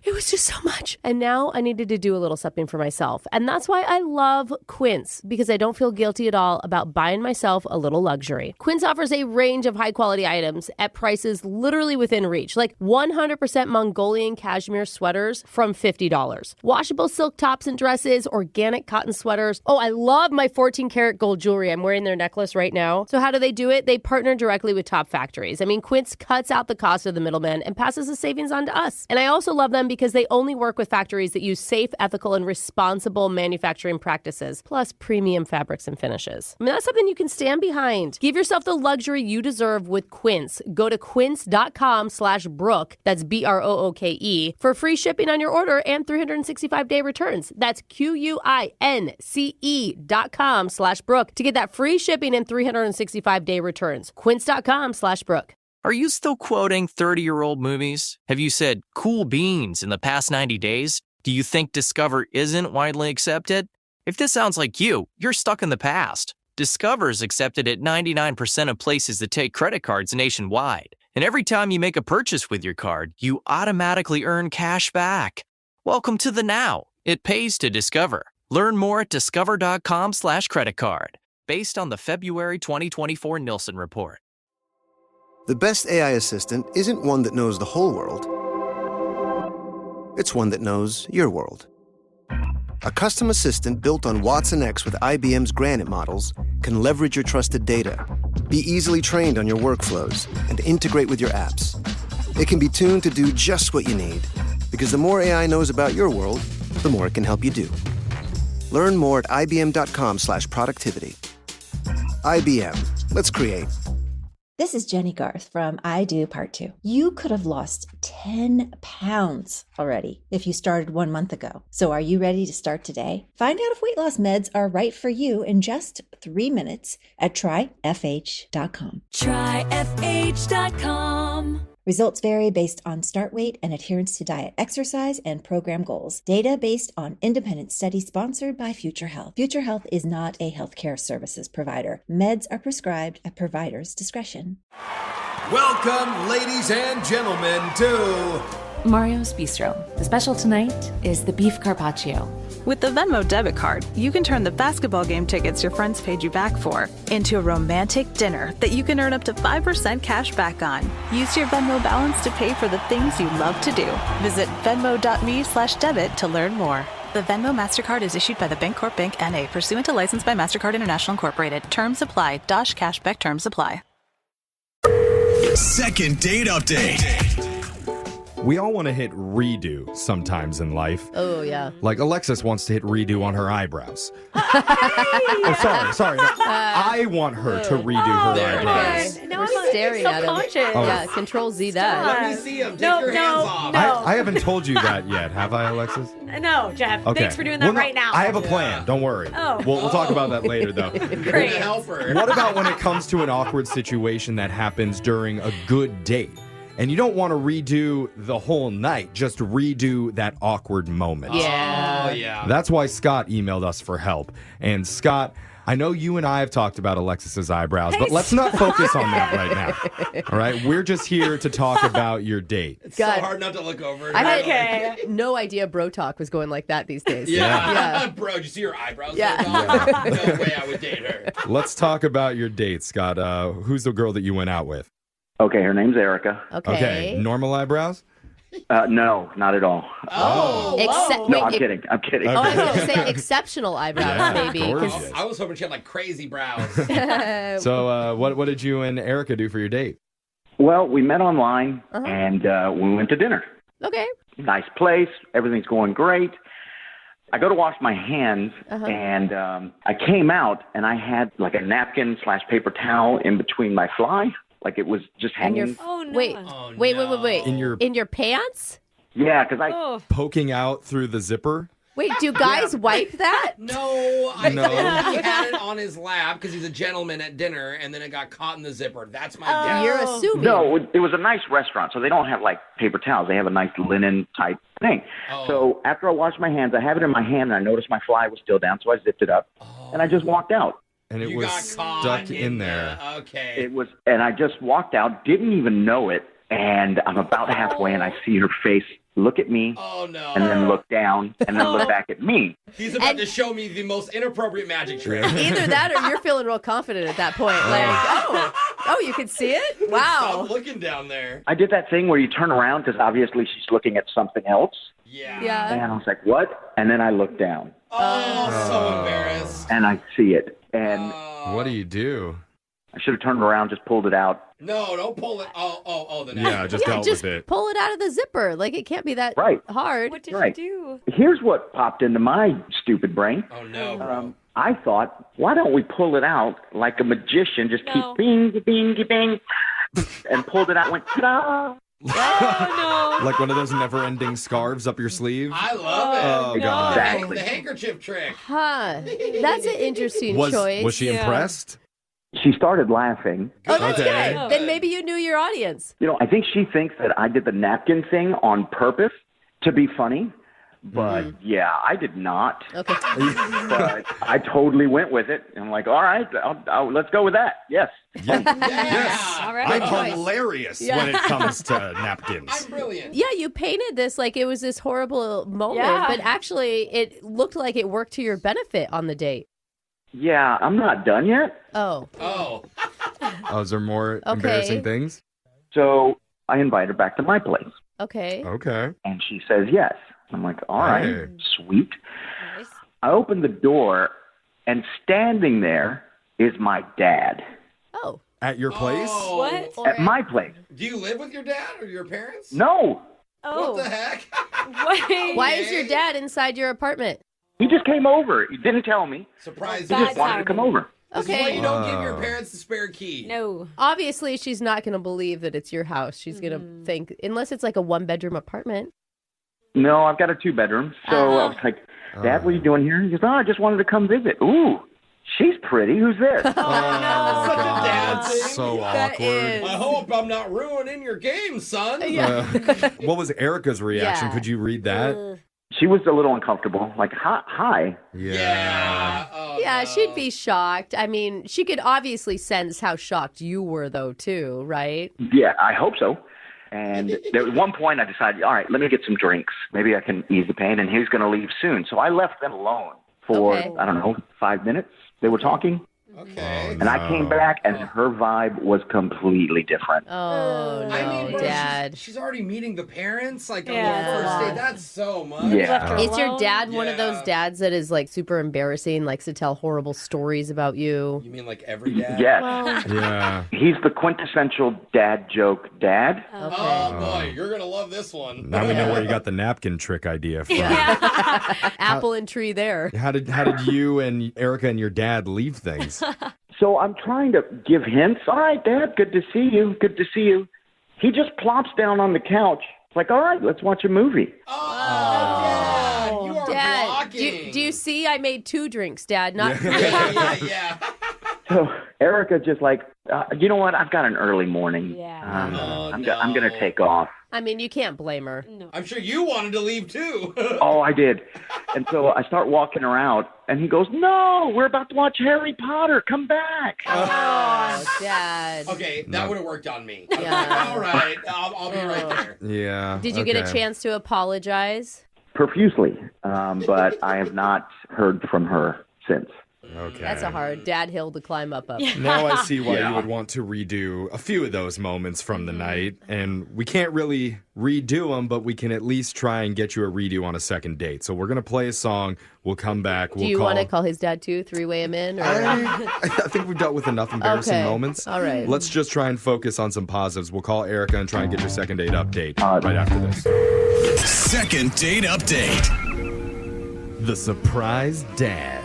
It was just so much. And now I needed to do a little something for myself. And that's why I love Quince, because I don't feel guilty at all about buying myself a little luxury. Quince offers a range of high-quality items at prices literally within reach, like 100% Mongolian cashmere sweaters from $50. Washable silk tops and dresses, organic cotton sweaters. Oh, I love my 14-karat gold jewelry. I'm wearing their necklace right now. So how do they do it? They partner directly with top factories. I mean, Quince cuts out the cost of the middleman and passes the savings on to us. And I also love them because they only work with factories that use safe, ethical, and responsible manufacturing practices, plus premium fabrics and finishes. I mean, that's something you can stand behind. Give yourself the luxury you deserve with Quince. Go to quince.com/Brooke, that's BROOKE, for free shipping on your order and 365-day returns. That's QUINCE.com/Brooke to get that free shipping and 365-day returns. Quince.com/Brooke. Are you still quoting 30-year-old movies? Have you said cool beans in the past 90 days? Do you think Discover isn't widely accepted? If this sounds like you, you're stuck in the past. Discover is accepted at 99% of places that take credit cards nationwide. And every time you make a purchase with your card, you automatically earn cash back. Welcome to the now. It pays to Discover. Learn more at discover.com/creditcard, based on the February 2024 Nielsen report. The best AI assistant isn't one that knows the whole world. It's one that knows your world. A custom assistant built on Watson X with IBM's Granite models can leverage your trusted data, be easily trained on your workflows, and integrate with your apps. It can be tuned to do just what you need, because the more AI knows about your world, the more it can help you do. Learn more at ibm.com/productivity. IBM. Let's create. This is Jenny Garth from I Do Part 2. You could have lost 10 pounds already if you started 1 month ago. So are you ready to start today? Find out if weight loss meds are right for you in just 3 minutes at tryfh.com. Tryfh.com. Results vary based on start weight and adherence to diet, exercise, and program goals. Data based on independent study sponsored by Future Health. Future Health is not a healthcare services provider. Meds are prescribed at provider's discretion. Welcome, ladies and gentlemen, to Mario's Bistro. The special tonight is the beef carpaccio. With the Venmo debit card, you can turn the basketball game tickets your friends paid you back for into a romantic dinner that you can earn up to 5% cash back on. Use your Venmo balance to pay for the things you love to do. Visit venmo.me/debit to learn more. The Venmo MasterCard is issued by the Bancorp Bank N.A. pursuant to license by MasterCard International Incorporated. Terms apply. Dosh cashback terms apply. Second date update. We all want to hit redo sometimes in life. Oh, yeah. Like Alexis wants to hit redo on her eyebrows. Oh, sorry. No, I want her to redo her eyebrows. No, I'm staring at him. Oh. Yeah, Control Z that. Let me see him. Take your hands off. I haven't told you that yet, have I, Alexis? No, Jeff. Okay. Thanks for doing that right now. I have a plan. Don't worry. Oh. We'll talk about that later, though. Great. What about when it comes to an awkward situation that happens during a good date? And you don't want to redo the whole night, just redo that awkward moment. Yeah. Oh, yeah. That's why Scott emailed us for help. And Scott, I know you and I have talked about Alexis's eyebrows, but let's not focus on that right now. All right? We're just here to talk about your date. It's so hard not to look over. I had no idea bro talk was going like that these days. Yeah. Bro, did you see her eyebrows? Yeah. No way I would date her. Let's talk about your date, Scott. Who's the girl that you went out with? Okay, her name's Erica. Okay. Normal eyebrows? No, not at all. No, I'm kidding. I'm kidding. Oh, I was going to say exceptional eyebrows, maybe. Gorgeous. I was hoping she had like crazy brows. So what did you and Erica do for your date? Well, we met online and we went to dinner. Okay. Nice place. Everything's going great. I go to wash my hands and I came out and I had like a napkin/paper towel in between my fly. Like it was just hanging. Wait. In your pants? Yeah, because I poking out through the zipper. Wait, do guys wipe that? No, I think he had it on his lap because he's a gentleman at dinner, and then it got caught in the zipper. That's my guess. You're assuming. No, it was a nice restaurant, so they don't have like paper towels. They have a nice linen type thing. So after I washed my hands, I have it in my hand, and I noticed my fly was still down, so I zipped it up, and I just walked out. And it You was got caught stuck in there. Okay. It was, and I just walked out, didn't even know it, and I'm about halfway, and I see her face look at me, and then look down, and then look back at me. He's about to show me the most inappropriate magic trick. Either that or you're feeling real confident at that point. Like, oh, you can see it? Wow. Stop looking down there. I did that thing where you turn around because obviously she's looking at something else. Yeah. And I was like, what? And then I looked down. So embarrassed. And I see it. And what do you do? I should have turned around, just pulled it out. No, don't pull it. The just dealt just with it. pull it out of the zipper. Like, it can't be that hard. What did Right. you do? Here's what popped into my stupid brain. Oh, no. I thought, why don't we pull it out like a magician? Just keep bing, bing, bing, and pulled it out and went, ta-da! Oh, no. Like one of those never-ending scarves up your sleeve? I love it. Oh, God. Exactly. The handkerchief trick. Huh. That's an interesting choice. Was she impressed? She started laughing. Oh, that's Okay. good. Then maybe you knew your audience. You know, I think she thinks that I did the napkin thing on purpose to be funny. But yeah, I did not. Okay. But I totally went with it. And I'm like, all right, let's go with that. Yes. Yes. All right. I'm hilarious when it comes to napkins. I'm brilliant. Yeah, you painted this like it was this horrible moment, Yeah. but actually it looked like it worked to your benefit on the date. Yeah, I'm not done yet. Oh. Oh. Oh, is there more embarrassing things? So I invite her back to my place. Okay. Okay. And she says yes. I'm like, all right, Hey. sweet. I open the door, and standing there is my dad. Oh. At your place? Oh. What? At my place. Do you live with your dad or your parents? No. Oh. What the heck? Wait. Why is your dad inside your apartment? He just came over. He didn't tell me. Surprise. He just wanted to come over. This is why Okay. you don't give your parents the spare key. No. Obviously, she's not going to believe that it's your house. She's going to think, unless it's like a one-bedroom apartment. No, I've got a 2-bedroom. So I was like, Dad, what are you doing here? He goes, I just wanted to come visit. Ooh, she's pretty. Who's this? Such a dad thing. So That awkward. is- I hope I'm not ruining your game, son. What was Erica's reaction? Yeah. Could you read that? She was a little uncomfortable. Like, hi. Yeah. Oh, Yeah, no. she'd be shocked. I mean, she could obviously sense how shocked you were, though, too, right? Yeah, I hope so. And there was one point I decided, all right, let me get some drinks. Maybe I can ease the pain. And he's going to leave soon. So I left them alone for, Okay. I don't know, 5 minutes. They were talking. Okay. And I came back, and her vibe was completely different. Oh, no, I mean, bro, Dad. she's already meeting the parents, like on Yeah. the first date. That's so much. Yeah. Left her Is your alone? dad one of Yeah. those dads that is like super embarrassing, likes to tell horrible stories about you? You mean like every dad? Yes. Yeah. He's the quintessential dad joke dad. Oh boy, you're gonna love this one. Now we know where you got the napkin trick idea from. Apple and tree there. How did you and Erica and your dad leave things? So I'm trying to give hints. All right, Dad, good to see you. Good to see you. He just plops down on the couch. It's like, all right, let's watch a movie. Oh, Dad, you are Dad, blocking. do you see I made 2 drinks, Dad? Not yeah. So Erica just like, you know what? I've got an early morning. Yeah. I'm going to take off. I mean, you can't blame her. I'm sure you wanted to leave too. Oh, I did. And so I start walking her out, and he goes, no, we're about to watch Harry Potter. Come back. Oh, Dad. Okay, that would have worked on me. I was Yeah. like, all right, I'll be right there. Yeah. Did you get a okay. chance to apologize? Profusely. But I have not heard from her since. Okay. That's a hard dad hill to climb up of. Now I see why Yeah. you would want to redo a few of those moments from the night. And we can't really redo them, but we can at least try and get you a redo on a second date. So we're going to play a song. We'll come back. Do you want to call his dad too? 3-way him in? Or? I think we've dealt with enough embarrassing Okay. moments. All right. Let's just try and focus on some positives. We'll call Erica and try and get your second date update right after this. Second date update. The Surprise Dad.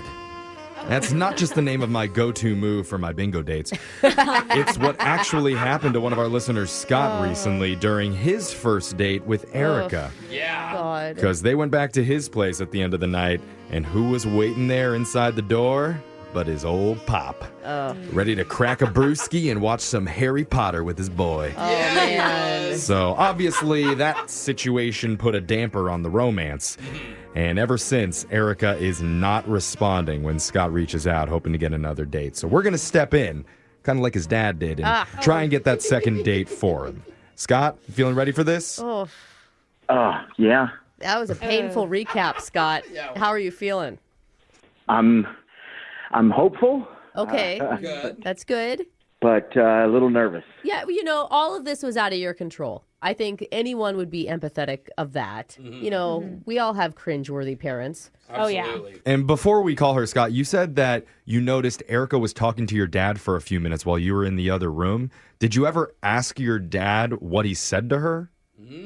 That's not just the name of my go-to move for my bingo dates. It's what actually happened to one of our listeners, Scott, recently during his first date with Erica. Yeah. God. Because they went back to his place at the end of the night, and who was waiting there inside the door but his old pop? Ready to crack a brewski and watch some Harry Potter with his boy. Oh, man. So obviously that situation put a damper on the romance. And ever since, Erica is not responding when Scott reaches out, hoping to get another date. So we're going to step in, kind of like his dad did, and try and get that second date for him. Scott, feeling ready for this? Oh, Yeah. that was a painful recap, Scott. How are you feeling? I'm hopeful. Okay, that's good. But a little nervous. Yeah, you know, all of this was out of your control. I think anyone would be empathetic of that. You know, we all have cringeworthy parents. Absolutely. And before we call her, Scott, you said that you noticed Erica was talking to your dad for a few minutes while you were in the other room. Did you ever ask your dad what he said to her?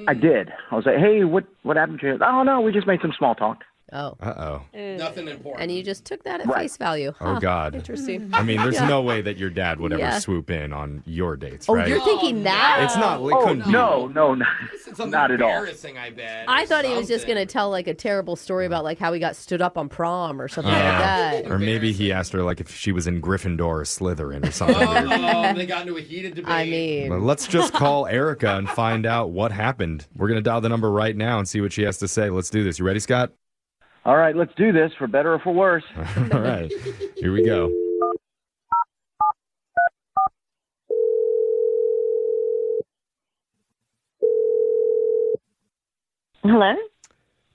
I did. I was like, hey, what happened to you? Oh, no, we just made some small talk. Oh. Uh-oh. Nothing important. And you just took that at face value. Oh, God. Interesting. I mean, there's no way that your dad would ever swoop in on your dates, right? Oh, you're thinking that? It's not. It couldn't be. No, not at all. Embarrassing, I bet. I thought he was just going to tell like a terrible story about like how he got stood up on prom or something like that. Or maybe he asked her like if she was in Gryffindor or Slytherin or something weird. They got into a heated debate. I mean, But let's just call Erica and find out what happened. We're going to dial the number right now and see what she has to say. Let's do this. You ready, Scott? All right, let's do this for better or for worse. All right, here we go. Hello?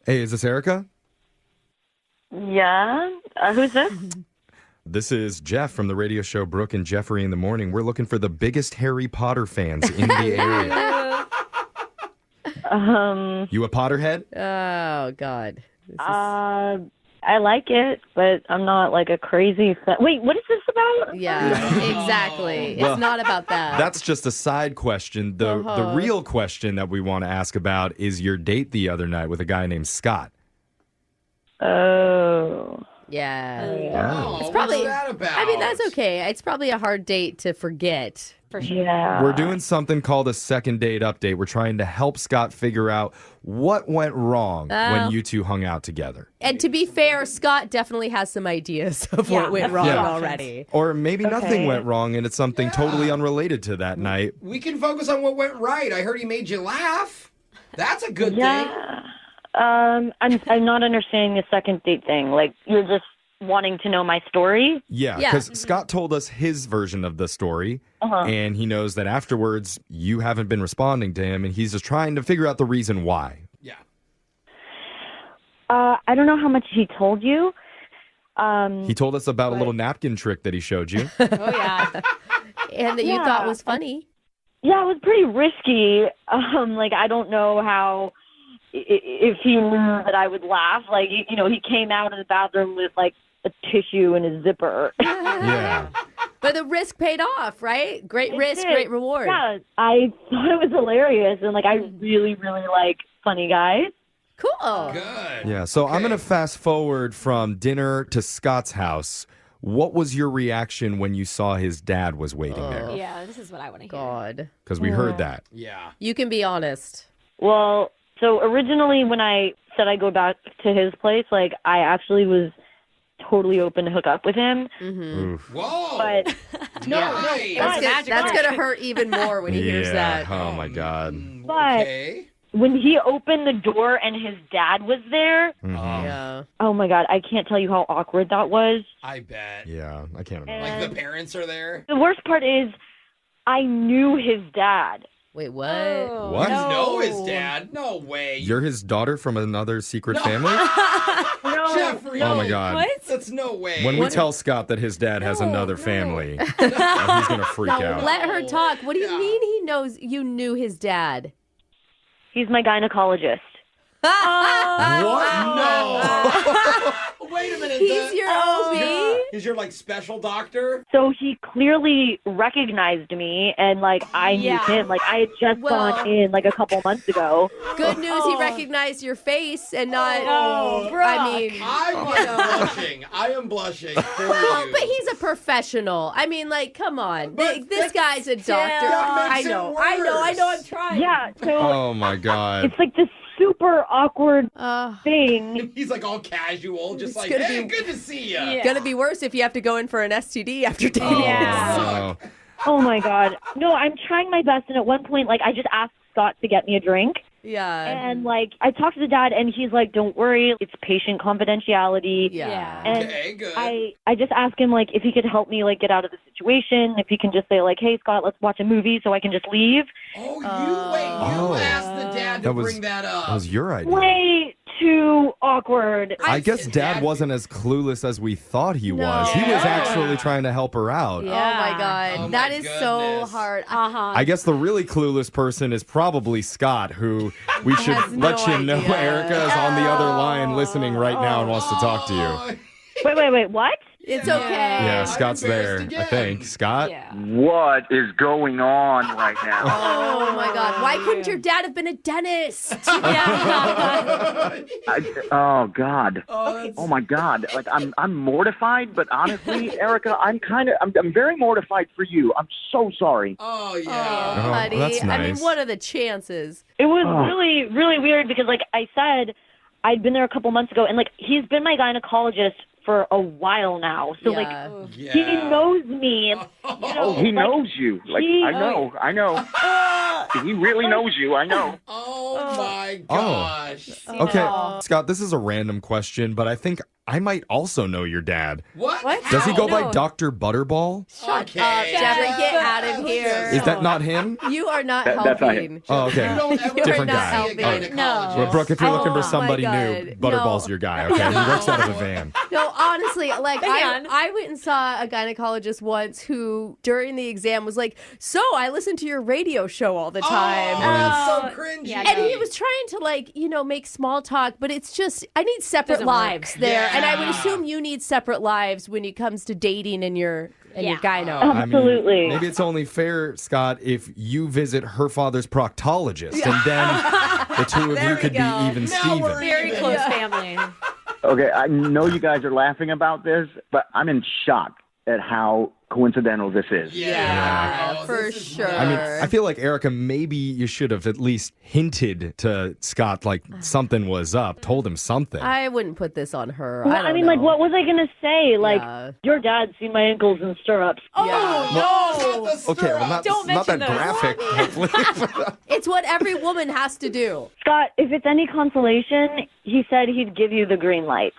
Hey, is this Erica? Yeah. Who's this? This is Jeff from the radio show Brooke and Jeffrey in the Morning. We're looking for the biggest Harry Potter fans in the area. You a Potterhead? oh, God. I like it, but I'm not like a crazy fan. Wait, what is this about? Yeah, exactly. Well, it's not about that. That's just a side question. The real question that we want to ask about is your date the other night with a guy named Scott. Oh. Yeah. Oh, It's probably, what's that about? I mean, that's okay. It's probably a hard date to forget. For sure. Yeah. We're doing something called a second date update. We're trying to help Scott figure out what went wrong when you two hung out together. And to be fair, Scott definitely has some ideas of what went wrong already. Or maybe nothing went wrong and it's something totally unrelated to that night. We can focus on what went right. I heard he made you laugh. That's a good thing. I'm not understanding the second date thing. Like, you're just wanting to know my story? Yeah, because Scott told us his version of the story, and he knows that afterwards you haven't been responding to him, and he's just trying to figure out the reason why. Yeah. I don't know how much he told you. He told us about a little napkin trick that he showed you. Oh, yeah. And that you thought was funny. Yeah, it was pretty risky. Like, I don't know how, if he knew that I would laugh. Like, you know, he came out of the bathroom with, like, a tissue in his zipper. Yeah. But the risk paid off, right? Great risk, great reward. Yeah, I thought it was hilarious. And, like, I really, really like funny guys. Cool. Good. Yeah, so I'm going to fast forward from dinner to Scott's house. What was your reaction when you saw his dad was waiting there? Yeah, this is what I want to hear. God. Because we heard that. Yeah. You can be honest. Well, so originally when I said I'd go back to his place, like, I actually was totally open to hook up with him. Mm-hmm. Whoa. But That's going to hurt even more when he hears that. Oh, my God. But when he opened the door and his dad was there, Yeah. oh my God, I can't tell you how awkward that was. I bet. Yeah, I can't remember. Like the parents are there? The worst part is I knew his dad. Wait, what? What? You know his dad? No way. You're his daughter from another secret family? No, Jeffrey. Oh, my God. What? That's no way. When we tell Scott that his dad has another family, he's going to freak out. Let her talk. What do you mean he knows you knew his dad? He's my gynecologist. What? No. Wait a minute. He's your OB? He's your, like, special doctor? So he clearly recognized me, and, like, I knew him. Like, I had just gone in, like, a couple months ago. Good news, he recognized your face and not... I mean... I am blushing for you. But he's a professional. I mean, like, come on. This guy's a doctor. I know, I'm trying. Yeah, so... Oh, my God. It's like this super awkward thing. He's like all casual, just like, gonna hey, be- good to see you. It's gonna be worse if you have to go in for an STD after dating. Oh my God. No, I'm trying my best. And at one point, like, I just asked Scott to get me a drink. Yeah. And, like, I talked to the dad, and he's like, don't worry, it's patient confidentiality. Yeah. And Okay, good. I just asked him, like, if he could help me, like, get out of the situation, if he can just say, like, hey, Scott, let's watch a movie so I can just leave. Oh, you asked the dad to bring that up. That was your idea. Way too awkward. I guess Dad wasn't as clueless as we thought he was. He was actually trying to help her out. Yeah. Oh my God. That is so hard. I guess the really clueless person is probably Scott, who we should let you know Erica is on the other line listening right now and wants to talk to you. Wait, what? It's okay. Yeah, Scott's there, I think. Scott? What is going on right now? Oh my God. Why couldn't your dad have been a dentist? Oh God. Oh my God. Like I'm mortified, but honestly, Erica, I'm very mortified for you. I'm so sorry. Oh yeah. Oh, buddy. that's I mean, nice. what are the chances? It was really, really weird because, like I said, I'd been there a couple months ago, and, like, he's been my gynecologist for a while now. So, like, he knows me. He knows you. Like, I know. He really knows you. I know. Oh my gosh. Okay, Scott, this is a random question, but I think I might also know your dad. What? Does he go by No. Dr. Butterball? Shut up, Jeffrey. Get out of here. Is that not him? You are not That's helping. not him. Oh, okay. You are Different not guy. helping. All right. No. Well, Brooke, if you're looking for Oh, somebody my new, God. Butterball's your guy, okay? He works out of a van. No, honestly, like I went and saw a gynecologist once who, during the exam, was like, "So I listen to your radio show all the time." That's so cringy. And he was trying to, like, make small talk, but it's just, I need separate Doesn't lives work. there, and I would Yeah. assume you need separate lives when it comes to dating and your gyno. I mean, maybe it's only fair, Scott, if you visit her father's proctologist, and then the two of you could be even Steven. Very close family. Okay, I know you guys are laughing about this, but I'm in shock at how coincidental this is. Yeah, for sure. I mean, I feel like, Erica, maybe you should have at least hinted to Scott, like, something was up, told him something. I wouldn't put this on her. Well, I don't mean, know. like, what was I going to say? Like, Yeah. your dad seen my ankles in stirrups. Okay, well, not that graphic, hopefully. It's what every woman has to do. Scott, if it's any consolation, he said he'd give you the green light.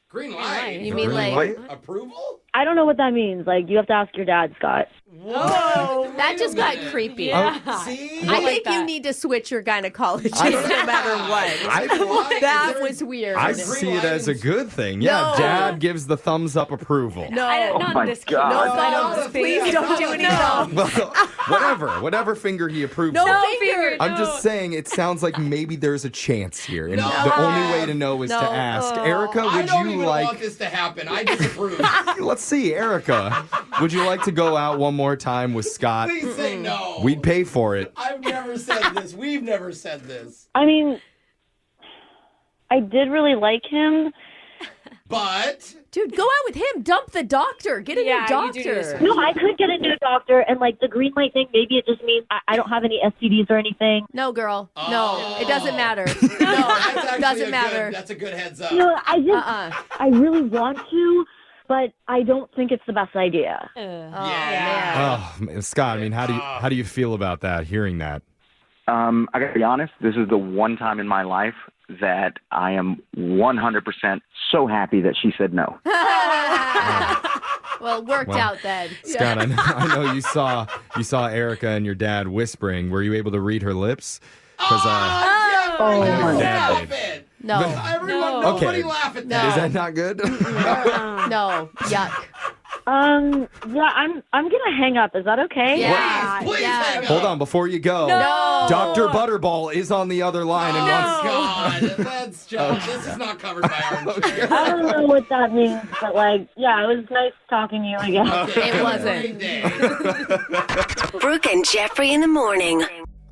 Green light. You mean Green like light? Approval? I don't know what that means. Like, you have to ask your dad, Scott. Whoa, that just got creepy. See? I think you need to switch your gynecologist no matter what. That was weird. I see it as a good thing. Yeah, No. Dad gives the thumbs up approval. No, Not my this God. no, No, thumbs. Please don't do any thumbs. Well, whatever finger he approves No of. finger. I'm just saying, it sounds like maybe there's a chance here, and No. the only way to know is to ask. Erica, I would don't you even like? want this to happen. I disapprove. Let's see, Erica, would you like to go out one more time with Scott? Please say no. We'd pay for it. I've never said this. We've never said this. I mean, I did really like him. But Dude, go out with him. Dump the doctor. Get a new Yeah, you do doctor. No, I could get a new doctor, and, like, the green light thing, maybe it just means I don't have any STDs or anything. No, girl. No, it doesn't matter. that's No, actually it doesn't a matter. Good, that's a good heads up. You know, I really want to, but I don't think it's the best idea. Oh, man, Scott, I mean, how do you feel about that? Hearing that? I gotta be honest, this is the one time in my life that I am 100% so happy that she said no. Well, it worked out then. Scott, I know you saw Erica and your dad whispering. Were you able to read her lips? Because I know your dad did. No. Everyone, Okay. nobody laugh at that. Is that not good? No. Yuck. Yeah, I'm gonna hang up. Is that okay? Yeah. Please hang up. Hold on, before you go. No. Dr. Butterball is on the other line and wants. God, that's just, this is not covered by our insurance. I don't know what that means, but, like, yeah, it was nice talking to you, I guess. Okay, It have a wasn't. great day. Brooke and Jeffrey in the morning.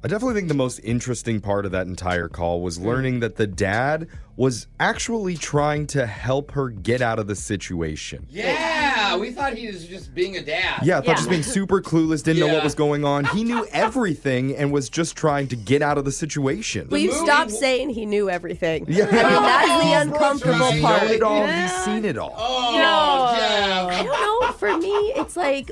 I definitely think the most interesting part of that entire call was learning that the dad was actually trying to help her get out of the situation. Yeah, we thought he was just being a dad. Yeah, I thought just being super clueless, didn't know what Yeah. was going on. He knew everything and was just trying to get out of the situation. Will you stop saying he knew everything? Yeah. I mean, that's the Oh, uncomfortable Brooke's He's part. known it all. He's seen it all. Oh, Jeff. I don't know. For me, it's like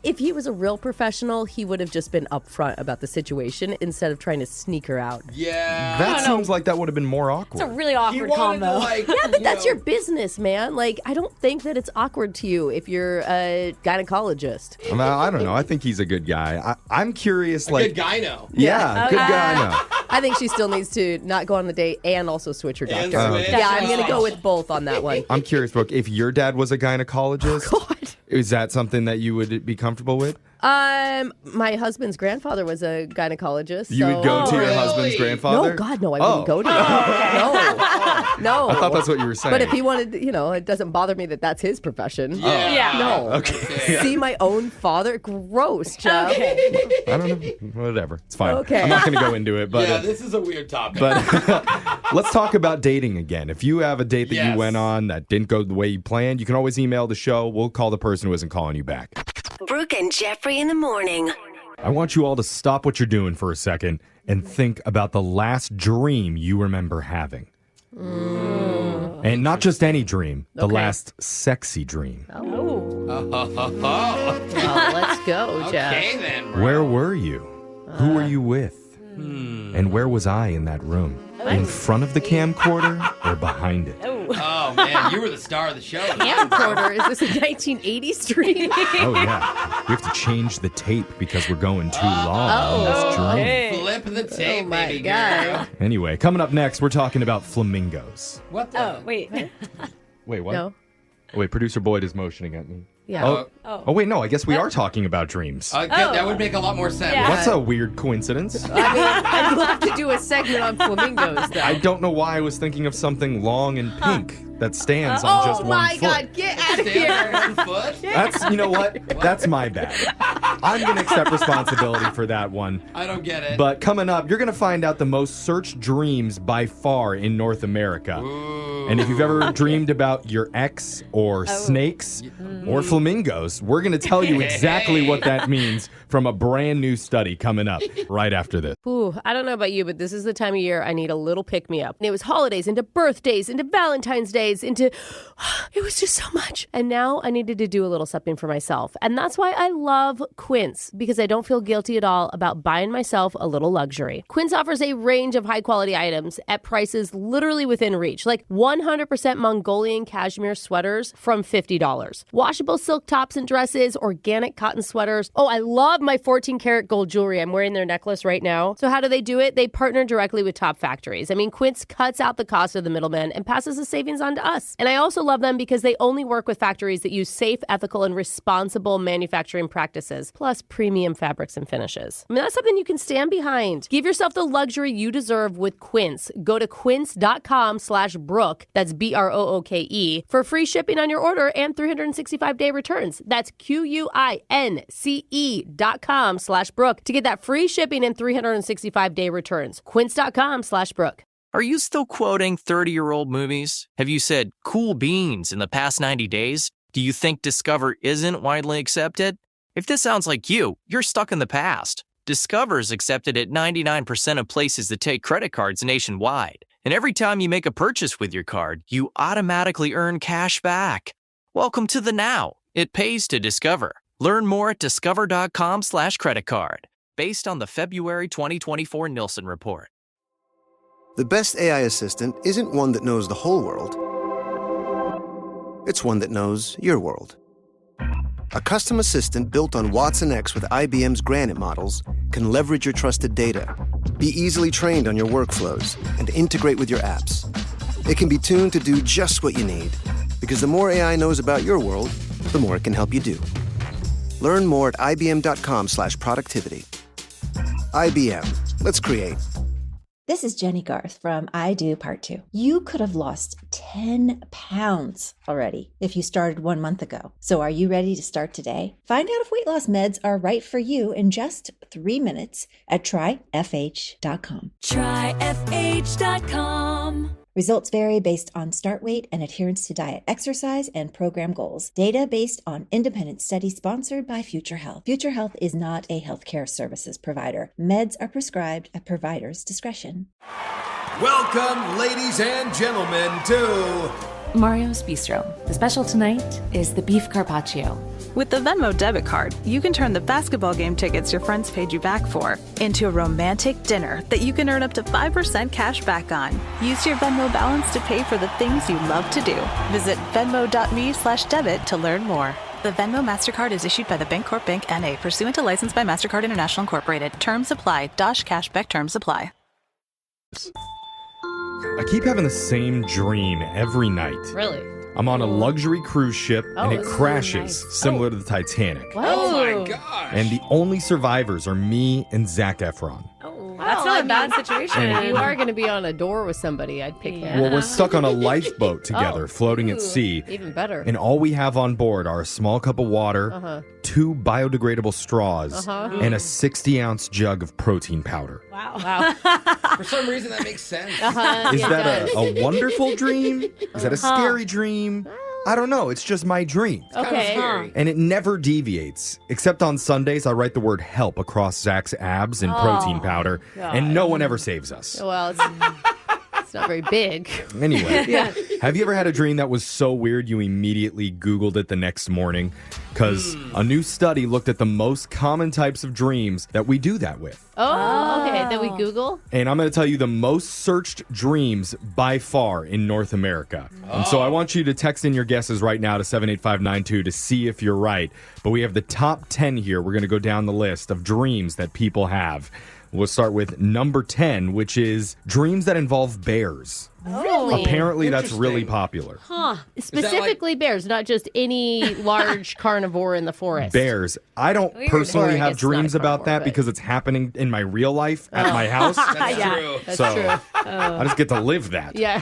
if he was a real professional, he would have just been upfront about the situation instead of trying to sneak her out. Yeah. That seems like that would have been more awkward. It's a really awkward combo. Yeah, but that's your business, man. Like, I don't think that it's awkward to you if you're a gynecologist. I don't know. I think he's a good guy. I'm curious, Good guy, no. Yeah, good guy, no. I think she still needs to not go on the date and also switch her doctor. switch. Yeah, I'm going to go with both on that one. I'm curious, Brooke, if your dad was a gynecologist, is that something that you would be comfortable with? My husband's grandfather was a gynecologist. You would go to your husband's grandfather? No, God, no, I wouldn't go to him. No. I thought that's what you were saying. But if he wanted, it doesn't bother me that that's his profession. Yeah. No. Okay. See my own father? Gross, Jeff. I don't know. Whatever. It's fine. Okay. I'm not going to go into it. But Yeah, this is a weird topic. But let's talk about dating again. If you have a date that you went on that didn't go the way you planned, you can always email the show. We'll call the person who isn't calling you back. Brooke and Jeffrey in the morning. I want you all to stop what you're doing for a second and think about the last dream you remember having. And not just any dream, the last sexy dream. Well, let's go, Jeff. Okay, then, bro. Where were you? Who were you with? And where was I in that room? In front of the camcorder or behind it? Oh, man, you were the star of the show. Camcorder? Is this a 1980s dream? Oh, yeah. We have to change the tape because we're going too long on this dream. Flip the tape, baby God. girl. Anyway, coming up next, we're talking about flamingos. What the? Oh, wait. Wait, what? No. Oh, wait, producer Boyd is motioning at me. Yeah. Oh, wait, no, I guess we are talking about dreams. That would make a lot more sense. Yeah. That's a weird coincidence. I mean, I'd love to do a segment on flamingos, though. I don't know why I was thinking of something long and pink that stands on just Oh, one my foot. God. Get out of Stand here. on one foot? That's, you know what? That's my bad. I'm going to accept responsibility for that one. I don't get it. But coming up, you're going to find out the most searched dreams by far in North America. Ooh. And if you've ever dreamed about your ex or snakes or flamingos, we're going to tell you exactly what that means from a brand new study coming up right after this. Ooh, I don't know about you, but this is the time of year I need a little pick-me-up. And it was holidays, into birthdays, into Valentine's Days, into... It was just so much. And now I needed to do a little something for myself. And that's why I love Quince, because I don't feel guilty at all about buying myself a little luxury. Quince offers a range of high-quality items at prices literally within reach, like 100% Mongolian cashmere sweaters from $50. Washable silk tops and dresses, organic cotton sweaters. Oh, I love my 14-karat gold jewelry. I'm wearing their necklace right now. So how do they do it? They partner directly with top factories. I mean, Quince cuts out the cost of the middleman and passes the savings on to us. And I also love them because they only work with factories that use safe, ethical, and responsible manufacturing practices, plus premium fabrics and finishes. I mean, that's something you can stand behind. Give yourself the luxury you deserve with Quince. Go to quince.com/Brooke, that's BROOKE, for free shipping on your order and 365-day returns. That's QUINCE.com/Brooke to get that free shipping and 365-day returns. Quince.com/Brooke. Are you still quoting 30-year-old movies? Have you said cool beans in the past 90 days? Do you think Discover isn't widely accepted? If this sounds like you, you're stuck in the past. Discover is accepted at 99% of places that take credit cards nationwide. And every time you make a purchase with your card, you automatically earn cash back. Welcome to the now. It pays to Discover. Learn more at discover.com/creditcard, based on the February 2024 Nielsen report. The best AI assistant isn't one that knows the whole world. It's one that knows your world. A custom assistant built on Watson X with IBM's Granite models can leverage your trusted data, be easily trained on your workflows, and integrate with your apps. It can be tuned to do just what you need, because the more AI knows about your world, the more it can help you do. Learn more at ibm.com/productivity. IBM. Let's create. This is Jenny Garth from I Do Part 2. You could have lost 10 pounds already if you started 1 month ago. So are you ready to start today? Find out if weight loss meds are right for you in just 3 minutes at tryfh.com. Tryfh.com. Results vary based on start weight and adherence to diet, exercise, and program goals. Data based on independent studies sponsored by Future Health. Future Health is not a healthcare services provider. Meds are prescribed at provider's discretion. Welcome, ladies and gentlemen, to Mario's Bistro. The special tonight is the beef carpaccio. With the Venmo debit card, you can turn the basketball game tickets your friends paid you back for into a romantic dinner that you can earn up to 5% cash back on. Use your Venmo balance to pay for the things you love to do. Visit venmo.me/debit to learn more. The Venmo MasterCard is issued by the Bancorp Bank N.A. pursuant to license by MasterCard International Incorporated. Terms apply. Dosh cashback terms apply. I keep having the same dream every night. Really? I'm on a luxury cruise ship and it this is crashes, nice. similar to the Titanic. What? Oh my gosh. And the only survivors are me and Zac Efron. That's not a bad situation. If you are going to be on a door with somebody, I'd pick that. Well, we're stuck on a lifeboat together, floating at sea. Even better. And all we have on board are a small cup of water, 2 biodegradable straws, and a 60-ounce jug of protein powder. Wow. For some reason, that makes sense. Is that a wonderful dream? Is that a scary dream? I don't know. It's just my dream. Okay. And it never deviates. Except on Sundays, I write the word help across Zach's abs in protein powder, and no one ever saves us. Well, it's not very big. Anyway, have you ever had a dream that was so weird you immediately Googled it the next morning? Because a new study looked at the most common types of dreams that we do that with. Oh, okay. Then we Google? And I'm going to tell you the most searched dreams by far in North America. And so I want you to text in your guesses right now to 78592 to see if you're right. But we have the top 10 here. We're going to go down the list of dreams that people have. We'll start with number 10, which is dreams that involve bears. Really? Apparently, that's really popular. Huh. Specifically bears, not just any large carnivore in the forest. Bears. I don't personally have dreams about that because it's happening in my real life at my house. That's true. That's so true. I just get to live that. Yeah.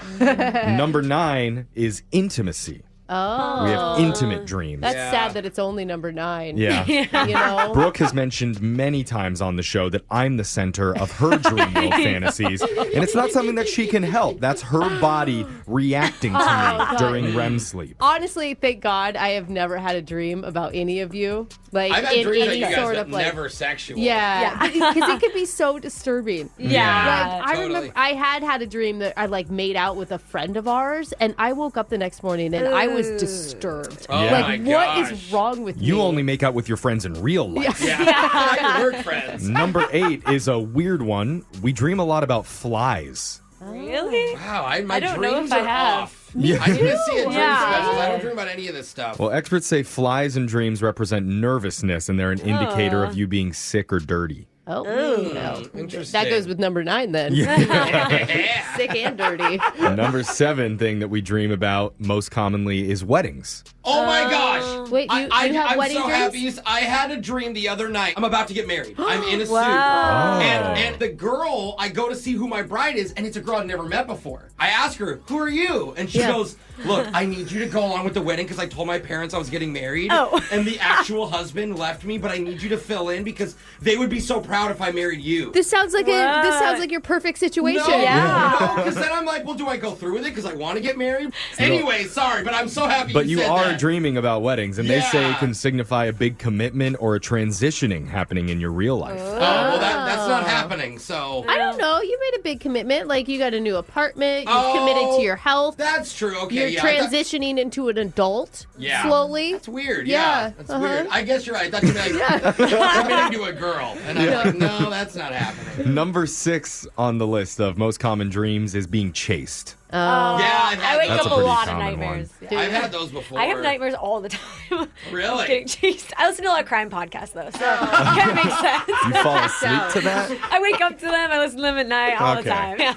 Number 9 is intimacy. Oh. We have intimate dreams. That's sad that it's only number 9. Yeah. You know? Brooke has mentioned many times on the show that I'm the center of her dream world fantasies, and it's not something that she can help. That's her body reacting to me during REM sleep. Honestly, thank God I have never had a dream about any of you. Like I've had in dreams that any you guys sort are of like never sexual. Yeah, because it could be so disturbing. Yeah. Like I remember I had a dream that I like made out with a friend of ours, and I woke up the next morning and I was disturbed. Oh Yeah. Like, my what gosh. is wrong with You me? only make out with your friends in real life. Yeah. Not your work friends. Number 8 is a weird one. We dream a lot about flies. Really? Wow, my I don't know dreams if I are have. off. I need to see a dream Yeah. specialist. I don't dream about any of this stuff. Well, experts say flies in dreams represent nervousness, and they're an indicator of you being sick or dirty. Oh, no. Interesting. That goes with number 9 then. Yeah. Sick and dirty. Number 7 thing that we dream about most commonly is weddings. Oh my gosh. Wait, you have I'm wedding so dreams? happy. I had a dream the other night. I'm about to get married. I'm in a suit. Oh. And the girl, I go to see who my bride is, and it's a girl I've never met before. I ask her, who are you? And she goes, look, I need you to go along with the wedding because I told my parents I was getting married. Oh. And the actual husband left me, but I need you to fill in because they would be so proud if I married you. This sounds like your perfect situation. No, because then I'm like, well, do I go through with it because I want to get married? Anyway, sorry, but I'm so happy But you you said are that. dreaming about weddings, and they say Yeah. it can signify a big commitment or a transitioning happening in your real life. Oh, well, that's not happening, so... I don't know. You made a big commitment. Like, you got a new apartment. You've committed to your health. That's true. Okay, You're yeah. transitioning into an adult slowly. That's weird. Yeah. Yeah, that's weird. I guess you're right. I thought you meant committing to a girl. And I'm like, no, that's not happening. Number 6 on the list of most common dreams is being chased. Yeah, I've had I wake That's up a a pretty lot of common nightmares. Dude, I've had those before. I have nightmares all the time. Really? Getting chased. I listen to a lot of crime podcasts though, so it kind of makes sense. You fall asleep to that? I wake up to them. I listen to them at night all the Okay. time.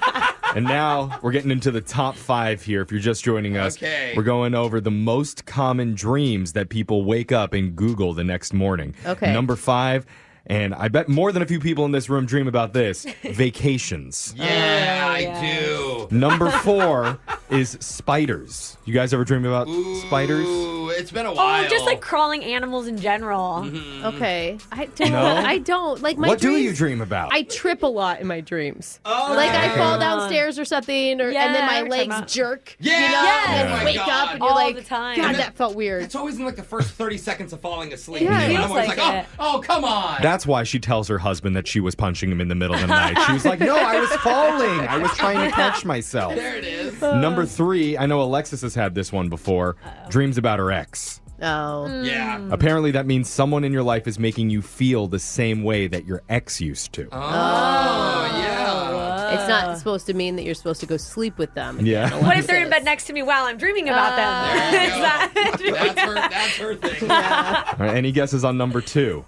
And now we're getting into the top 5 here. If you're just joining us, we're going over the most common dreams that people wake up and Google the next morning. Okay. Number 5, and I bet more than a few people in this room dream about this, vacations. Yeah, I do. Number 4 is spiders. You guys ever dream about spiders? Ooh, It's been a while. Oh, just like crawling animals in general. Mm-hmm. Okay. I don't. Like my What do you dreams, dream about? I trip a lot in my dreams. Oh, Like I okay. fall downstairs or something, and then my we're talking legs about- jerk. Yeah. You know, Yes. and Oh then my you wake God. up and you're All like, the time. God, that felt weird. It's always in like the first 30 seconds of falling asleep. Yeah, it And feels I'm always like like, it. oh, come on. That's why she tells her husband that she was punching him in the middle of the night. She was like, no, I was falling. I was trying to catch myself. There it is. Number 3, I know Alexis has had this one before. Dreams about her ex. Oh. Yeah. Apparently that means someone in your life is making you feel the same way that your ex used to. Oh, yeah. It's not supposed to mean that you're supposed to go sleep with them. Yeah. What if they're in bed next to me while I'm dreaming about them? There you Is go. that- That's her thing. All right, any guesses on number 2?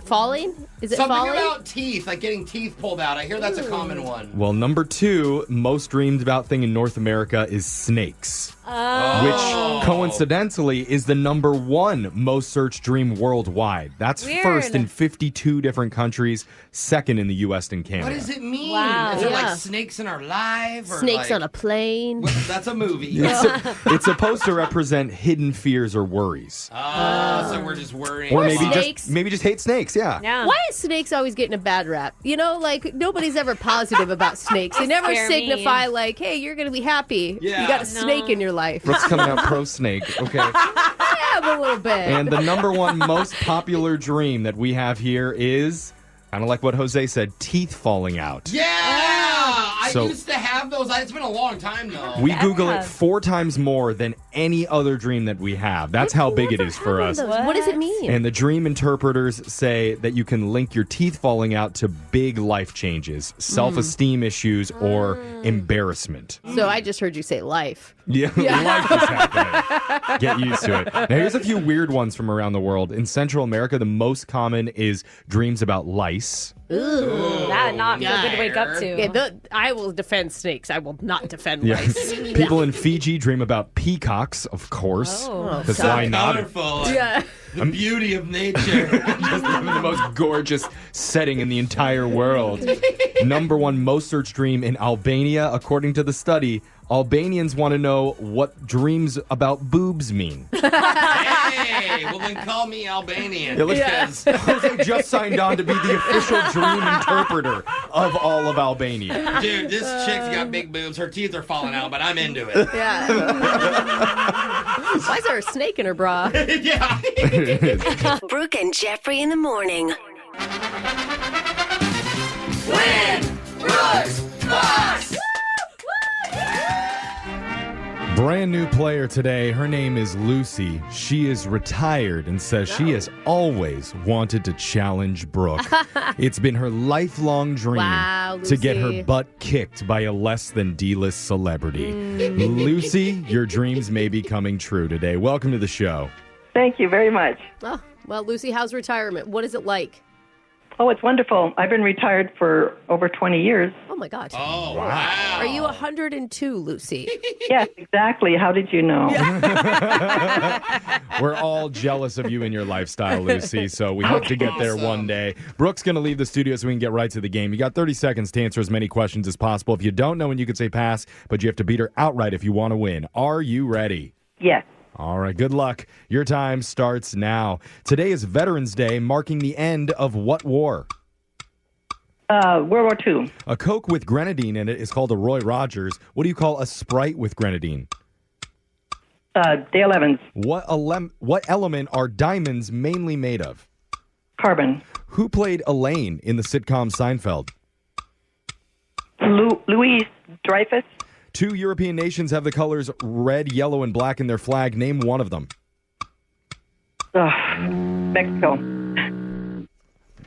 Falling? Is it Something falling? about teeth, like getting teeth pulled out. I hear that's a common one. Well, number 2, most dreamed about thing in North America is snakes. Which coincidentally is the number 1 most searched dream worldwide. That's Weird. first in 52 different countries, second in the U.S. and Canada. What does it mean? Wow. Is it Yeah. like snakes in our life? Or Snakes like, on a plane. That's a movie. It's supposed to represent hidden fears or worries. So we're just worrying. Or maybe snakes. just hate snakes, yeah. Yeah. Why is snakes always getting a bad rap? You know, like nobody's ever positive about snakes. They never Scare me. signify like, hey, you're going to be happy. Yeah. You got a No. snake in your life. Brooke's coming out pro snake. Okay. I have a little bit. And the number 1 most popular dream that we have here is kind of like what Jose said, teeth falling out. Yeah! I So- used to have those. It's been a long time, though. We Google it have. 4 times more than any other dream that we have. That's how big it is for us. What does it mean? And the dream interpreters say that you can link your teeth falling out to big life changes, self-esteem issues, or embarrassment. So I just heard you say life. Yeah, life is happening. Get used to it. Now, here's a few weird ones from around the world. In Central America, the most common is dreams about lice. That not feel good to wake up to. Yeah, I will defend snakes. I will not defend Yeah. lice. People in Fiji dream about peacocks, of course. Oh. Because So why not? colorful. Yeah. The beauty of nature. Just living the most gorgeous setting in the entire world. Number 1 most searched dream in Albania, according to the study. Albanians want to know what dreams about boobs mean. Hey, well then call me Albanian. It looks because Jose just signed on to be the official dream interpreter of all of Albania. dude, this chick's got big boobs. Her teeth are falling out, but I'm into it. Yeah. Why is there a snake in her bra? Yeah. Brooke and Jeffrey in the morning. Brand new player today. Her name is Lucy. She is retired and says she has always wanted to challenge Brooke. It's been her lifelong dream Wow, to get her Lucy. butt kicked by a less than D-list celebrity. Lucy, your dreams may be coming true today. Welcome to the show. Thank you very much. Oh, well, Lucy, how's retirement? What is it like? Oh, it's wonderful. I've been retired for over 20 years. Oh, my God. Oh, wow. Are you 102, Lucy? Yes, exactly. How did you know? We're all jealous of you and your lifestyle, Lucy, so we hope to get there one day. Brooke's going to leave the studio so we can get right to the game. You got 30 seconds to answer as many questions as possible. If you don't know, and you can say pass, but you have to beat her outright if you want to win. Are you ready? Yes. All right, good luck. Your time starts now. Today is Veterans Day, marking the end of what war? World War II. A Coke with grenadine in it is called a Roy Rogers. What do you call a Sprite with grenadine? Dale Evans. What element are diamonds mainly made of? Carbon. Who played Elaine in the sitcom Seinfeld? Louise Dreyfus. 2 European nations have the colors red, yellow, and black in their flag. Name one of them. Mexico.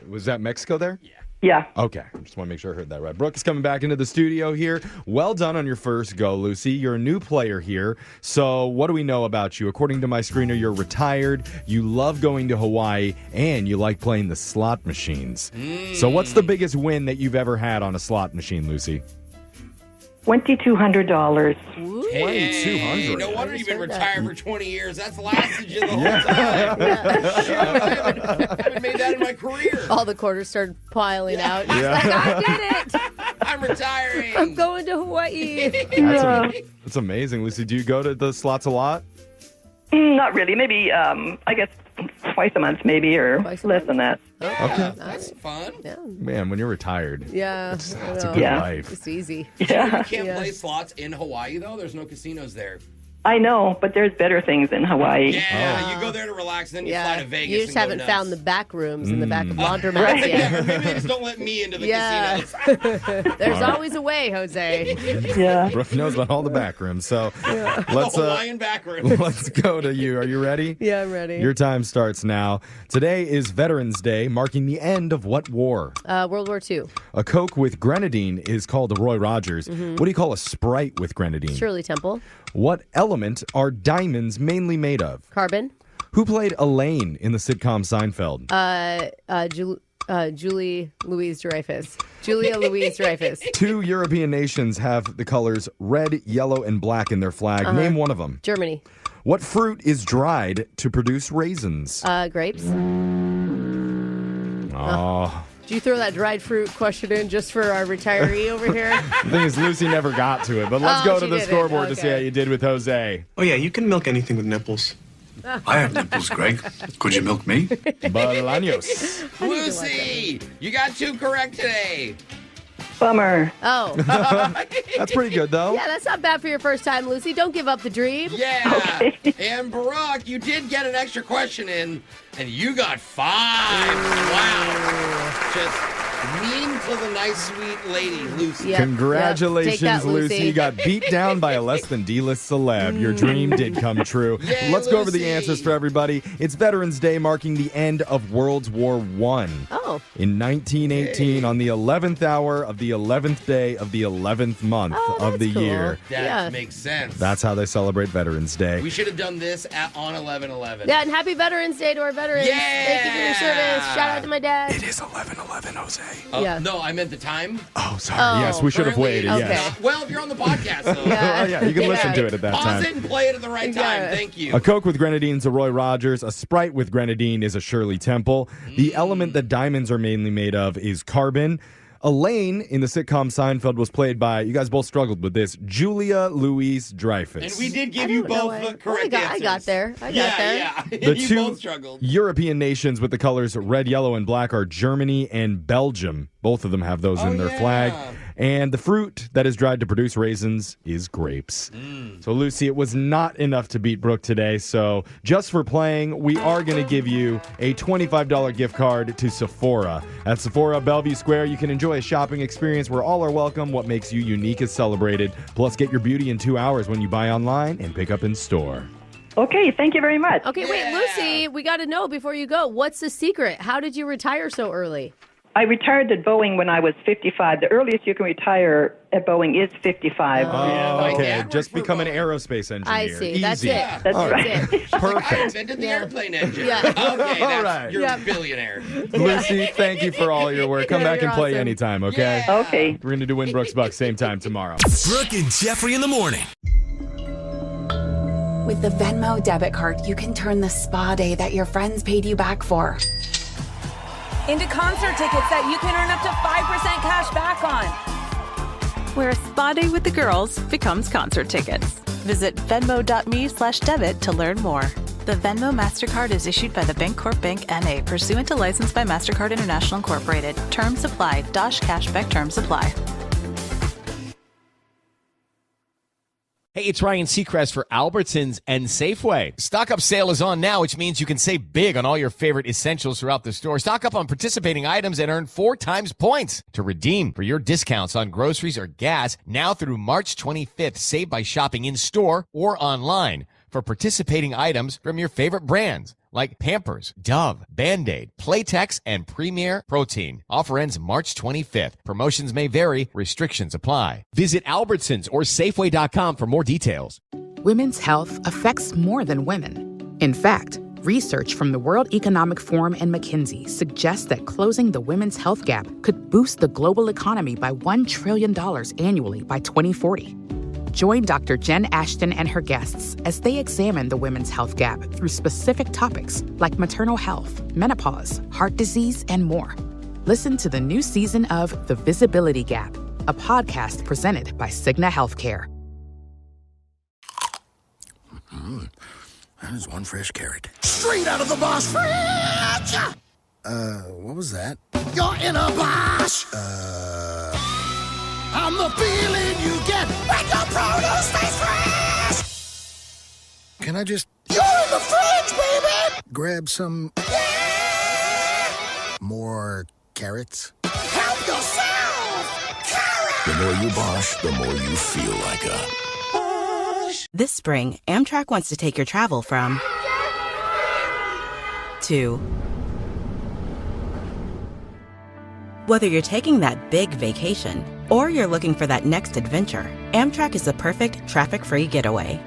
Was that Mexico there? Yeah. Okay. I just want to make sure I heard that right. Brooke is coming back into the studio here. Well done on your first go, Lucy. You're a new player here. So what do we know about you? According to my screener, you're retired, you love going to Hawaii, and you like playing the slot machines. So what's the biggest win that you've ever had on a slot machine, Lucy? $2,200. Hey, no wonder you've been retired for 20 years. That's lasted you the whole time. Shoot, I haven't made that in my career. All the quarters started piling out. He's Yeah. like, I did it. I'm retiring. I'm going to Hawaii. That's amazing, Lucy. Do you go to the slots a lot? Not really. Maybe, I guess twice a month maybe, or less than that. Okay. That's fun. Yeah. Man, when you're retired. Yeah. It's a good life. It's easy. Yeah. You can't play slots in Hawaii, though? There's no casinos there. I know, but there's better things in Hawaii. Yeah, you go there to relax, and then you fly to Vegas. You just and go haven't nuts. found the back rooms in the back of laundromats yet. Yeah, or maybe they just don't let me into the casinos. There's always a way, Jose. Yeah. Brooke knows about all the back rooms. So let's, The Hawaiian back room. let's go to you. Are you ready? Yeah, I'm ready. Your time starts now. Today is Veterans Day, marking the end of what war? World War II. A Coke with grenadine is called a Roy Rogers. What do you call a Sprite with grenadine? Shirley Temple. What element are diamonds mainly made of? Carbon. Who played Elaine in the sitcom Seinfeld? Julia Louis-Dreyfus. Julia Louis-Dreyfus. 2 European nations have the colors red, yellow, and black in their flag. Name one of them. Germany. What fruit is dried to produce raisins? Grapes. Oh. Did you throw that dried fruit question in just for our retiree over here? The thing is, Lucy never got to it, but let's go to the scoreboard to see how you did with Jose. Oh, yeah, you can milk anything with nipples. I have nipples, Greg. Could you milk me? Bolaños. Lucy, you got 2 correct today. Bummer. Oh. That's pretty good, though. Yeah, that's not bad for your first time, Lucy. Don't give up the dream. Yeah. And Barack, you did get an extra question in, and you got 5. Wow. Just mean to the nice, sweet lady, Lucy. Yep. Congratulations, Take that, Lucy. Lucy. You got beat down by a less than D-list celeb. Your dream did come true. Yay, Let's go over the Lucy. answers for everybody. It's Veterans Day, marking the end of World War I. Oh. In 1918, on the 11th hour of the 11th day of the 11th month of the cool. year. That makes sense. That's how they celebrate Veterans Day. We should have done this on 11/11. Yeah, and happy Veterans Day to our veterans. Yeah. Thank you for your service. Shout out to my dad. It is 11/11, Jose. Yeah. No, I meant the time. Oh, sorry. Yes, we should have Currently, waited. okay. Yes. Well, if you're on the podcast, though. Yeah, you can listen to it at that Pause time. it and play it at the right time. Yeah. Thank you. A Coke with grenadine is a Roy Rogers. A Sprite with grenadine is a Shirley Temple. The element that diamonds are mainly made of is carbon. Elaine in the sitcom Seinfeld was played by, you guys both struggled with this, Julia Louis-Dreyfus. And we did give you both the correct answers. I got there. I got there. Yeah. The You 2 both struggled. European nations with the colors red, yellow, and black are Germany and Belgium. Both of them have those in their flag. And the fruit that is dried to produce raisins is grapes. So, Lucy, it was not enough to beat Brooke today. So, just for playing, we are going to give you a $25 gift card to Sephora. At Sephora Bellevue Square, you can enjoy a shopping experience where all are welcome. What makes you unique is celebrated. Plus, get your beauty in 2 hours when you buy online and pick up in store. Okay, thank you very much. Okay, wait, Lucy, we got to know before you go. What's the secret? How did you retire so early? I retired at Boeing when I was 55. The earliest you can retire at Boeing is 55. Oh, okay. Just become an aerospace engineer. I see. Easy. That's it. That's All right. I Perfect. invented the airplane engine. Yeah. Okay, All right. you're a billionaire. Lucy, thank you for all your work. Come Yeah, back and you're play awesome. anytime, okay? Okay. We're going to do Win Brooks Bucks same time tomorrow. Brooke and Jeffrey in the morning. With the Venmo debit card, you can turn the spa day that your friends paid you back for into concert tickets that you can earn up to 5% cash back on. Where a spa day with the girls becomes concert tickets. Visit venmo.me/debit to learn more. The Venmo MasterCard is issued by the Bancorp Bank N.A. pursuant to license by MasterCard International Incorporated. Terms apply. Dosh cashback terms apply. Hey, it's Ryan Seacrest for Albertsons and Safeway. Stock up sale is on now, which means you can save big on all your favorite essentials throughout the store. Stock up on participating items and earn 4 times points to redeem for your discounts on groceries or gas now through March 25th. Save by shopping in-store or online for participating items from your favorite brands like Pampers, Dove, Band-Aid, Playtex, and Premier Protein. Offer ends March 25th. Promotions may vary. Restrictions apply. Visit Albertsons or Safeway.com for more details. Women's health affects more than women. In fact, research from the World Economic Forum and McKinsey suggests that closing the women's health gap could boost the global economy by $1 trillion annually by 2040. Join Dr. Jen Ashton and her guests as they examine the women's health gap through specific topics like maternal health, menopause, heart disease, and more. Listen to the new season of The Visibility Gap, a podcast presented by Cigna Healthcare. That is one fresh carrot. Straight out of the Bosch fridge! What was that? You're in a Bosch! I'm the feeling you get when your produce stays fresh! Can I just... You're in the fridge, baby! Grab some... more carrots? Help yourself! Carrots! The more you Bosch, the more you feel like a... This spring, Amtrak wants to take your travel from... to... Whether you're taking that big vacation or you're looking for that next adventure, Amtrak is the perfect traffic-free getaway.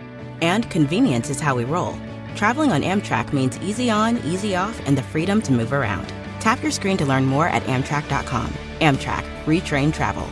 And convenience is how we roll. Traveling on Amtrak means easy on, easy off, and the freedom to move around. Tap your screen to learn more at Amtrak.com. Amtrak. Retrain travel.